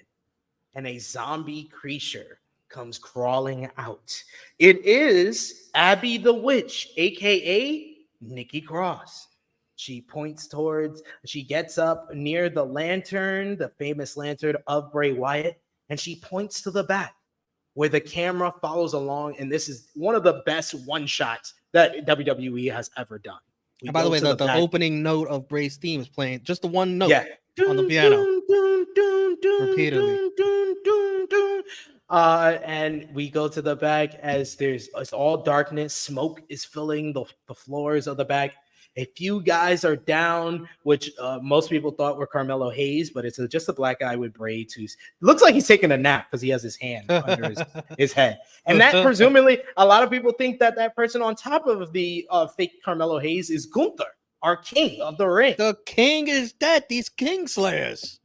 and a zombie creature comes crawling out. It is Abby the Witch, aka Nikki Cross. She gets up near the lantern, the famous lantern of Bray Wyatt, and she points to the back where the camera follows along. And this is one of the best one shots that WWE has ever done. And by the way, the opening note of Bray's theme is playing just the one note on the piano repeatedly. And we go to the back as it's all darkness. Smoke is filling the floors of the back. A few guys are down, which most people thought were Carmelo Hayes, but it's just a black guy with braids who looks like he's taking a nap because he has his hand under his head. And that presumably, a lot of people think that person on top of the fake Carmelo Hayes is Gunther, our king of the ring. The king is dead. These king slayers.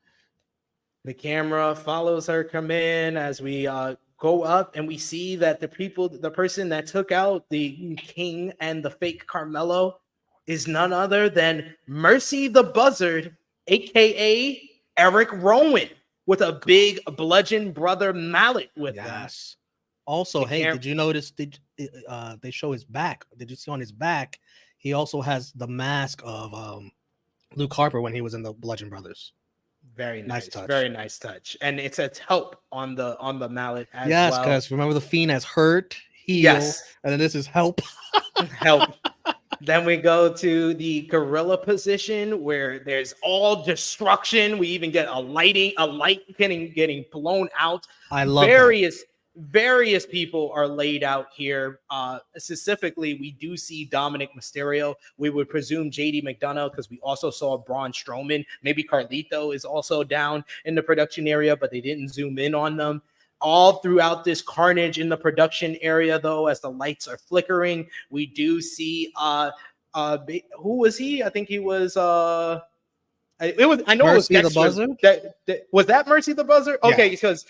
The camera follows her come in as we go up, and we see that the person that took out the king and the fake Carmelo is none other than Mercy the Buzzard, aka Eric Rowan, with a big bludgeon brother mallet with him. Also, did you notice? They show his back? Did you see on his back? He also has the mask of Luke Harper when he was in the Bludgeon Brothers. Very nice touch. Very nice touch, and it says help on the mallet as well. Yes, because remember the Fiend has hurt, heal, and then this is help. Help. Then we go to the gorilla position where there's all destruction. We even get a light getting blown out. I love various people are laid out here. Specifically, we do see Dominic Mysterio. We would presume JD McDonough because we also saw Braun Strowman. Maybe Carlito is also down in the production area, but they didn't zoom in on them. All throughout this carnage in the production area, though, as the lights are flickering, we do see who was he? I think he was it was Dexter. The Buzzard. Was that Mercy the Buzzard? Okay, because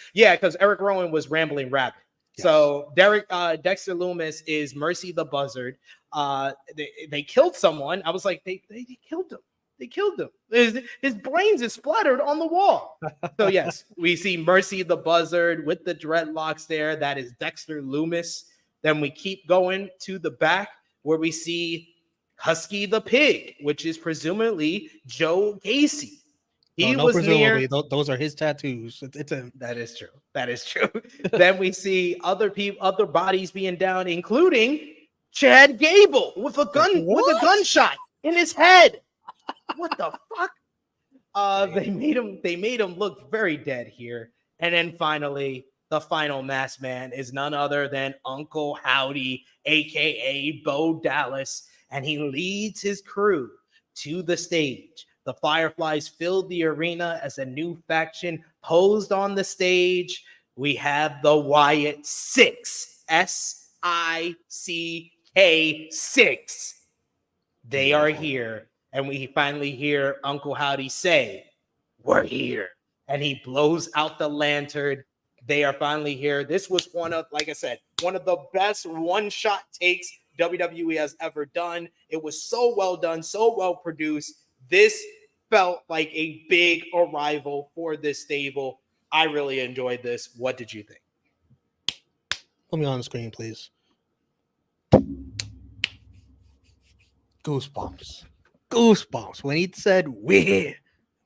Eric Rowan was rambling rabbit. Yes. So Dexter Loomis is Mercy the Buzzard. They killed someone. I was like, they killed him. They killed him. His brains is splattered on the wall. So yes, we see Mercy the Buzzard with the dreadlocks there. That is Dexter Loomis. Then we keep going to the back where we see Husky the Pig, which is presumably Joe Gacy. Those are his tattoos. That is true. That is true. Then we see other bodies being down, including Chad Gable with a gunshot in his head. What the fuck? They made him look very dead here. And then finally, the final masked man is none other than Uncle Howdy, aka Bo Dallas, and he leads his crew to the stage. The Fireflies filled the arena as a new faction posed on the stage. We have the Wyatt Sick6, SICK6. They are here. And we finally hear Uncle Howdy say, "We're here." And he blows out the lantern. They are finally here. This was one of the best one-shot takes WWE has ever done. It was so well done, so well produced. This felt like a big arrival for this stable. I really enjoyed this. What did you think? Put me on the screen, please. Goosebumps. When he said "we,"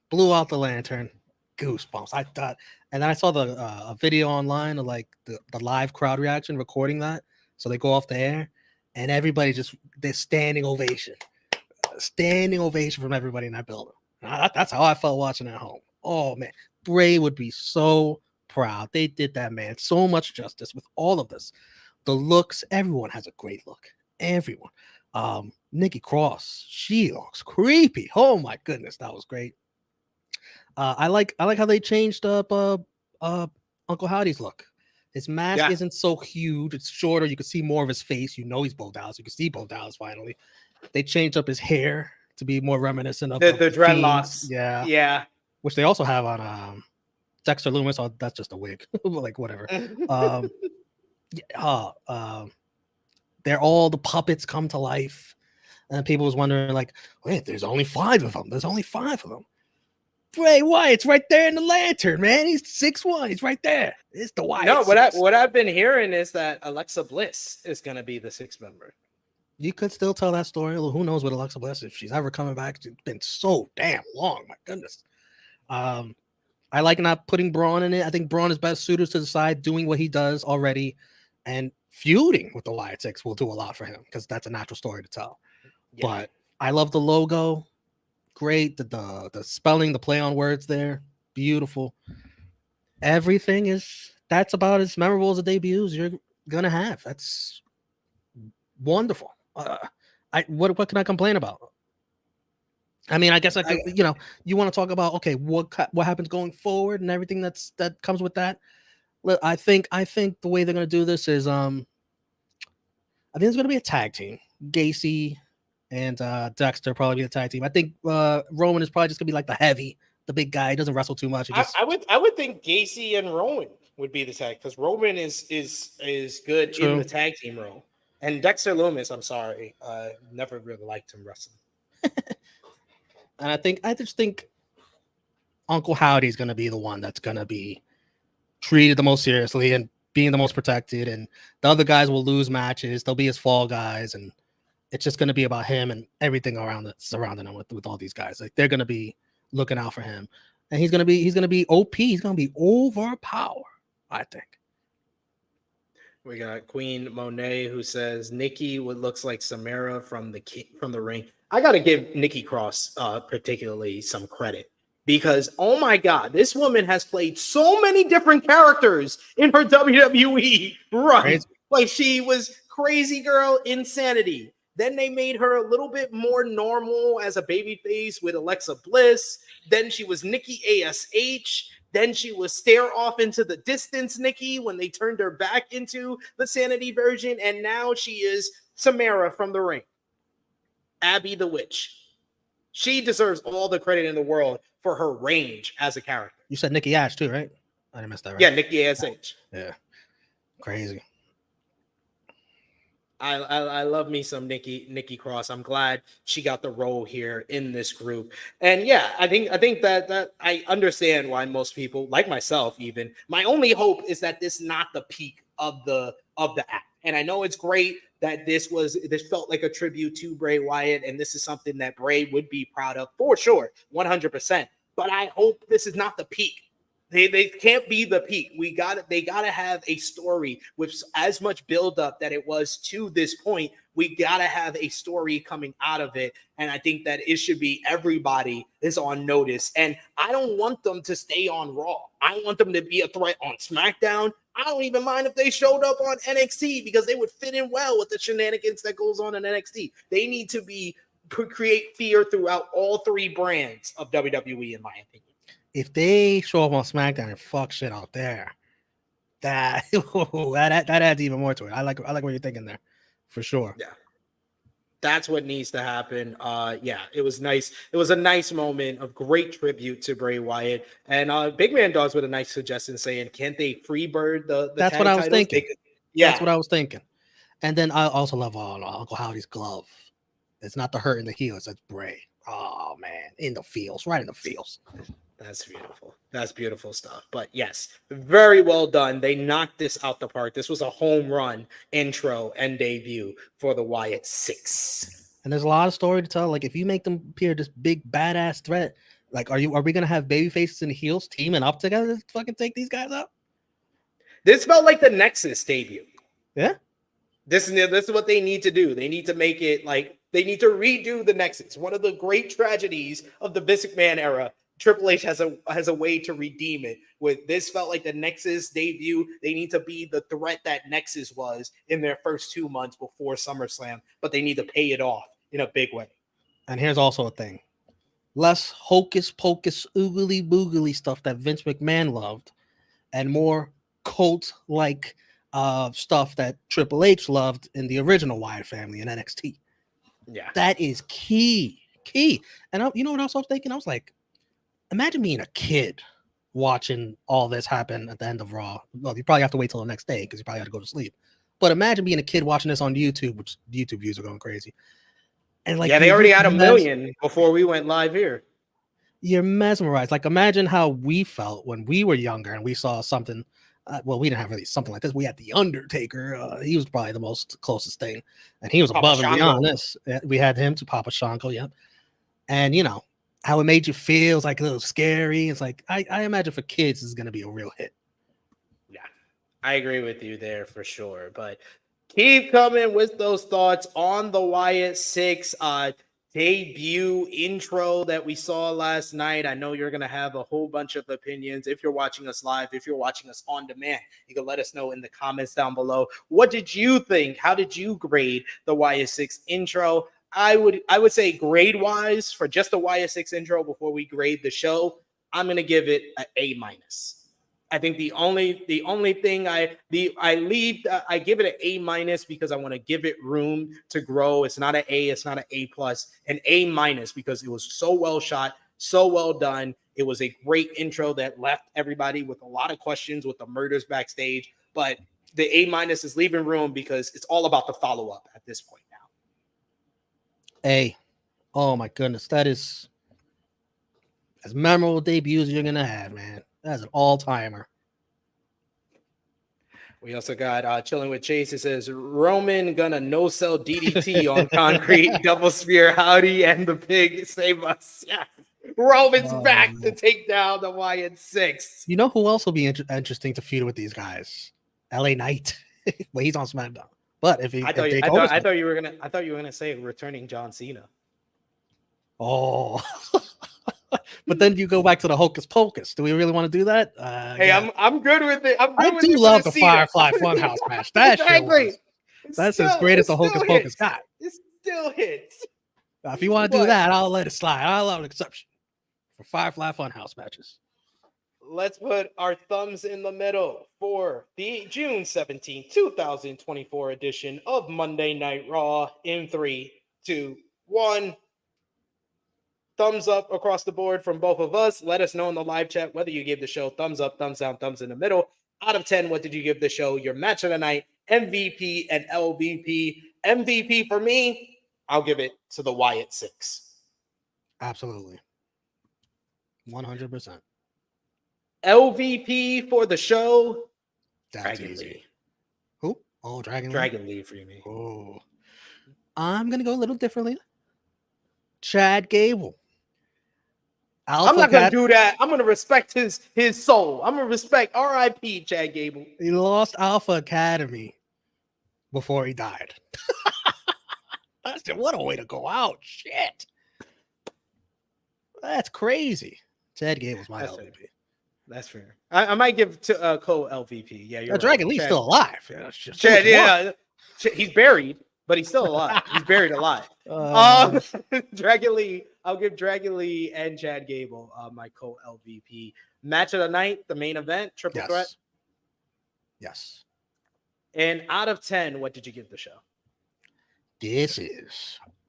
blew out the lantern. Goosebumps. I thought, and then I saw the a video online of like the live crowd reaction recording that. So they go off the air, and everybody they're standing ovation from everybody in that building. That's how I felt watching at home. Oh man, Bray would be so proud. They did that man so much justice with all of this. The looks, everyone has a great look. Everyone. Nikki Cross, she looks creepy. Oh my goodness, that was great. I like how they changed up Uncle Howdy's look. His mask isn't so huge; it's shorter. You can see more of his face. You know he's Bo Dallas. You can see Bo Dallas finally. They changed up his hair to be more reminiscent of the dreadlocks. Yeah, which they also have on Dexter Loomis. Oh, that's just a wig, like whatever. They're all the puppets come to life. And people was wondering, like, wait, there's only 5 of them. Bray Wyatt's right there in the lantern, man. He's 6'1". He's right there. It's the Wyatt. No, what I've been hearing is that Alexa Bliss is going to be the 6th member. You could still tell that story. Who knows with Alexa Bliss if she's ever coming back? It's been so damn long. My goodness. I like not putting Braun in it. I think Braun is best suited to the side, doing what he does already, and feuding with the Wyatt Six will do a lot for him because that's a natural story to tell. Yeah. But I love the logo. Great. The spelling, the play on words there. Beautiful. Everything that's about as memorable as the debuts you're gonna have. That's wonderful. What can I complain about? I mean, I guess you want to talk about what happens going forward and everything that comes with that. I think the way they're gonna do this is I think it's gonna be a tag team. Gacy and Dexter probably be the tag team. I think Roman is probably just gonna be like the big guy. He doesn't wrestle too much. I would think Gacy and Roman would be the tag because Roman is good in the tag team role. And Dexter Lumis, I'm sorry, never really liked him wrestling. And I just think Uncle Howdy is going to be the one that's going to be treated the most seriously and being the most protected. And the other guys will lose matches. They'll be his fall guys. And it's just going to be about him and everything surrounding him with all these guys. Like they're going to be looking out for him. And he's going to be OP. He's going to be overpowered, I think. We got Queen Monet who says Nikki looks like Samara from the ring. I got to give Nikki Cross particularly some credit because, oh my God, this woman has played so many different characters in her WWE run. Crazy. Like she was Crazy Girl Insanity. Then they made her a little bit more normal as a babyface with Alexa Bliss. Then she was Nikki ASH. Then she was Stare Off into the Distance Nikki when they turned her back into the Sanity version. And now she is Samara from the ring. Abby the Witch. She deserves all the credit in the world for her range as a character. You said Nikki Ash too, right? I didn't miss that, right? Yeah, Nikki ASH. Yeah. Crazy. I love me some Nikki Cross. I'm glad she got the role here in this group. And yeah, I think that I understand why most people, like myself even, my only hope is that this is not the peak of the act. And I know it's great that this felt like a tribute to Bray Wyatt, and this is something that Bray would be proud of for sure, 100%. But I hope this is not the peak. They can't be the peak. They gotta have a story with as much buildup that it was to this point. We gotta have a story coming out of it. And I think that it should be everybody is on notice. And I don't want them to stay on Raw. I want them to be a threat on SmackDown. I don't even mind if they showed up on NXT because they would fit in well with the shenanigans that goes on in NXT. They need to create fear throughout all three brands of WWE, in my opinion. If they show up on SmackDown and fuck shit out there, that adds even more to it. I like what you're thinking there, for sure. Yeah, that's what needs to happen. Yeah, it was nice. It was a nice moment of great tribute to Bray Wyatt. And Big Man Dogs with a nice suggestion saying, "Can't they freebird the?" That's what I was thinking. Yeah, that's what I was thinking. And then I also love Uncle Howdy's glove. It's not the hurt in the heels. That's Bray. Oh man, in the feels, right in the feels. That's beautiful. That's beautiful stuff. But yes, very well done. They knocked this out the park. This was a home run intro and debut for the Wyatt Six. And there's a lot of story to tell. Like if you make them appear this big badass threat, like are we gonna have baby faces and heels teaming up together to fucking take these guys out? This felt like the Nexus debut. Yeah. This is what they need to do. They need to make it like they need to redo the Nexus. One of the great tragedies of the Vince McMahon era. Triple H has a way to redeem it. With this felt like the Nexus debut. They need to be the threat that Nexus was in their first 2 months before SummerSlam, but they need to pay it off in a big way. And here's also a thing. Less hocus pocus oogly boogly stuff that Vince McMahon loved and more cult-like stuff that Triple H loved in the original Wyatt family in NXT. Yeah. That is key. And you know what else I was thinking? I was like, imagine being a kid watching all this happen at the end of Raw. Well, you probably have to wait till the next day because you probably have to go to sleep. But imagine being a kid watching this on YouTube, which YouTube views are going crazy. And like, yeah, they already had 1 million before we went live here. you're mesmerized. Like, imagine how we felt when we were younger and we saw something. Well, we didn't have really something like this. We had the Undertaker. He was probably the most closest thing, and he was Papa above and Shango. beyond this. We had him to Papa Shango, yep. And you know how it made you feel. It's like a little scary. It's like I imagine for kids, this is going to be a real hit. Yeah, I agree with you there for sure. But keep coming with those thoughts on the Wyatt Six debut intro that we saw last night. I know you're going to have a whole bunch of opinions. If you're watching us live, if you're watching us on demand, you can let us know in the comments down below. What did you think? How did you grade the Wyatt Six intro? I would say grade wise for just the Wyatt Six intro before we grade the show, I'm going to give it an A-. I think the only thing I give it an A- because I want to give it room to grow. It's not an A, it's not an A+, an A- because it was so well shot, so well done. It was a great intro that left everybody with a lot of questions with the murders backstage, but the A- is leaving room because it's all about the follow-up at this point now. A. Oh my goodness, that is as memorable debut as you're gonna have, man. That's an all-timer. We also got Chilling with Chase. It says Roman gonna no-sell DDT on concrete, double spear, howdy, and the pig save us. Yeah, Roman's back to take down the Wyatt Six. You know who else will be interesting to feud with these guys? LA Knight. Well, he's on SmackDown. But if he, I thought you were gonna say returning John Cena. Oh. But then you go back to the Hocus Pocus. Do we really want to do that? Hey, yeah. I'm good with it. I do love the Firefly Funhouse match. That shit great. That's as great as the Hocus Pocus got. It still hits. If you want to do that, I'll let it slide. I'll allow an exception for Firefly Funhouse matches. Let's put our thumbs in the middle for the June 17, 2024 edition of Monday Night Raw in 3, 2, 1. Thumbs up across the board from both of us. Let us know in the live chat whether you gave the show thumbs up, thumbs down, thumbs in the middle. Out of 10, what did you give the show? Your match of the night, MVP and LVP. MVP for me, I'll give it to the Wyatt Six. Absolutely. 100%. LVP for the show, That's Dragon easy. Lee. Who? Oh, Dragon Lee for me. Oh. I'm going to go a little differently. Chad Gable. I'm not going to do that. I'm going to respect his soul. I'm going to respect R.I.P. Chad Gable. He lost Alpha Academy before he died. I said, what a way to go out. Shit. That's crazy. Chad Gable's my LVP. That's fair. I might give to co-LVP. Yeah, you're Dragon right. Lee's still alive. Yeah, Chad, yeah. He's buried, but he's still alive. He's buried alive. Dragon Lee, I'll give Dragon Lee and Chad Gable my co-LVP. Match of the night, the main event, triple threat. Yes. And out of 10, what did you give the show?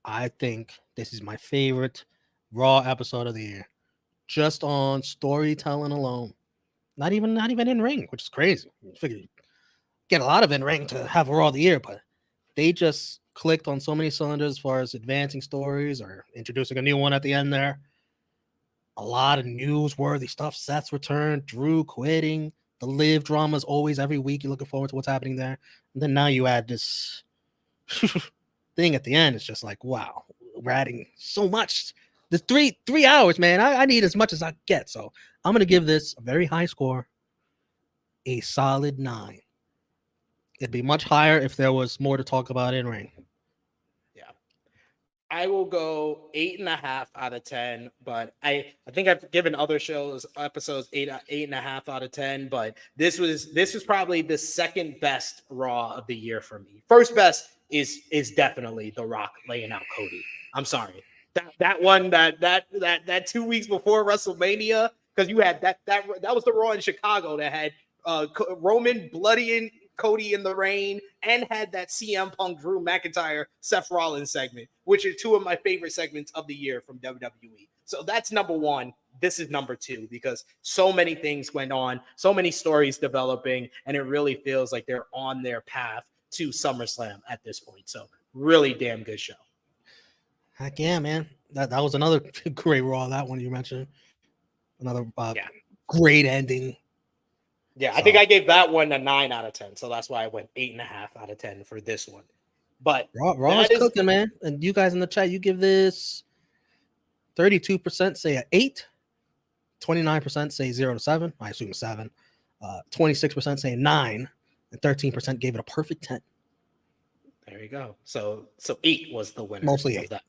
I think this is my favorite Raw episode of the year. Just on storytelling alone. Not even in ring, which is crazy. I figure you get a lot of in ring to have a Raw of the year, but they just clicked on so many cylinders as far as advancing stories or introducing a new one at the end there. A lot of newsworthy stuff. Seth's return, Drew quitting, the Liv drama is always every week. You're looking forward to what's happening there. And then now you add this thing at the end. It's just like, wow, we're adding so much. The 3 hours, man. I need as much as I get. So I'm going to give this a very high score, a solid 9. It'd be much higher if there was more to talk about in ring. Yeah. I will go 8.5 out of 10, but I think I've given other episodes 8.5 out of 10, but this was probably the second best Raw of the year for me. First best is definitely The Rock laying out Cody. I'm sorry. That one that 2 weeks before WrestleMania, because you had that was the Raw in Chicago that had Roman bloodying Cody in the rain and had that CM Punk Drew McIntyre Seth Rollins segment, which are two of my favorite segments of the year from WWE. So that's number one. This is number 2 because so many things went on, so many stories developing, and it really feels like they're on their path to SummerSlam at this point. So really damn good show. Heck yeah, man. That was another great Raw. That one you mentioned. Another great ending. Yeah, I So- think I gave that one a 9 out of 10. So that's why I went 8.5 out of 10 for this one. But Raw is cooking, man. And you guys in the chat, you give this 32% say an 8, 29% say 0 to 7. I assume 7. 26% say 9, and 13% gave it a perfect 10. There you go. So 8 was the winner. Mostly of 8. that.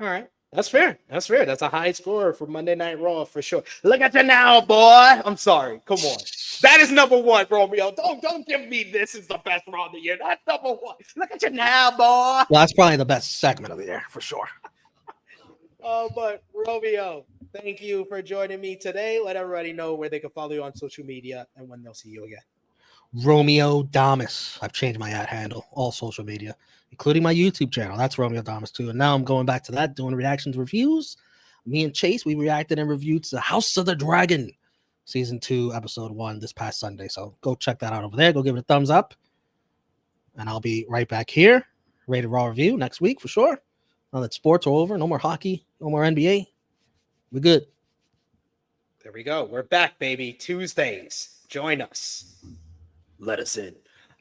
All right. That's fair. That's fair. That's a high score for Monday Night Raw for sure. Look at you now, boy. I'm sorry. Come on. That is number 1, Romeo. Don't give me this is the best Raw of the year. That's number 1. Look at you now, boy. Well, that's probably the best segment of the year for sure. But Romeo, thank you for joining me today. Let everybody know where they can follow you on social media and when they'll see you again. Romeo Damas. I've changed my ad handle, all social media, including my YouTube channel. That's Romeo Damas too. And now I'm going back to that, doing reactions, reviews. Me and Chase, we reacted and reviewed to the House of the Dragon, season 2, episode 1 this past Sunday. So go check that out over there. Go give it a thumbs up. And I'll be right back here. Rated Raw review next week for sure. Now that sports are over, no more hockey, no more NBA. We're good. There we go. We're back, baby. Tuesdays. Join us. Let us in.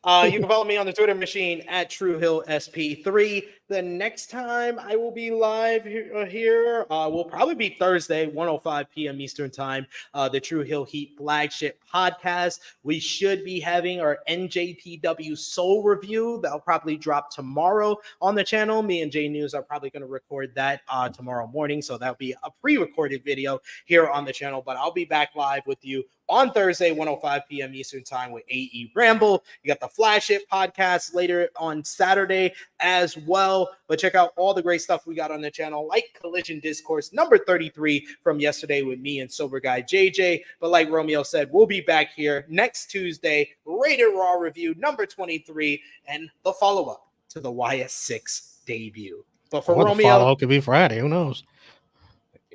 You can follow me on the Twitter machine at TrueHillSP3. The next time I will be live here will probably be Thursday, 1:05 p.m. Eastern Time, the True Hill Heat flagship podcast. We should be having our NJPW Soul review. That'll probably drop tomorrow on the channel. Me and J News are probably going to record that tomorrow morning, so that'll be a pre-recorded video here on the channel, but I'll be back live with you on Thursday, 1:05 p.m. Eastern Time with AE Ramble. You got the flagship podcast later on Saturday as well. But check out all the great stuff we got on the channel, like Collision Discourse number 33 from yesterday with me and Sober Guy JJ. But like Romeo said, we'll be back here next Tuesday, Rated Raw review number 23, and the follow-up to the Wyatt Sick6 debut. But for Romeo, follow-up could be Friday. Who knows?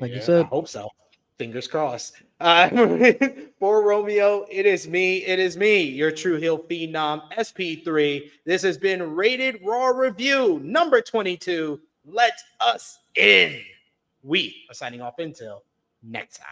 Like you said. I hope so. Fingers crossed. For Romeo, it is me, your True Hill Phenom, SP3. This has been Rated Raw Review number 22. Let us in. We are signing off until next time.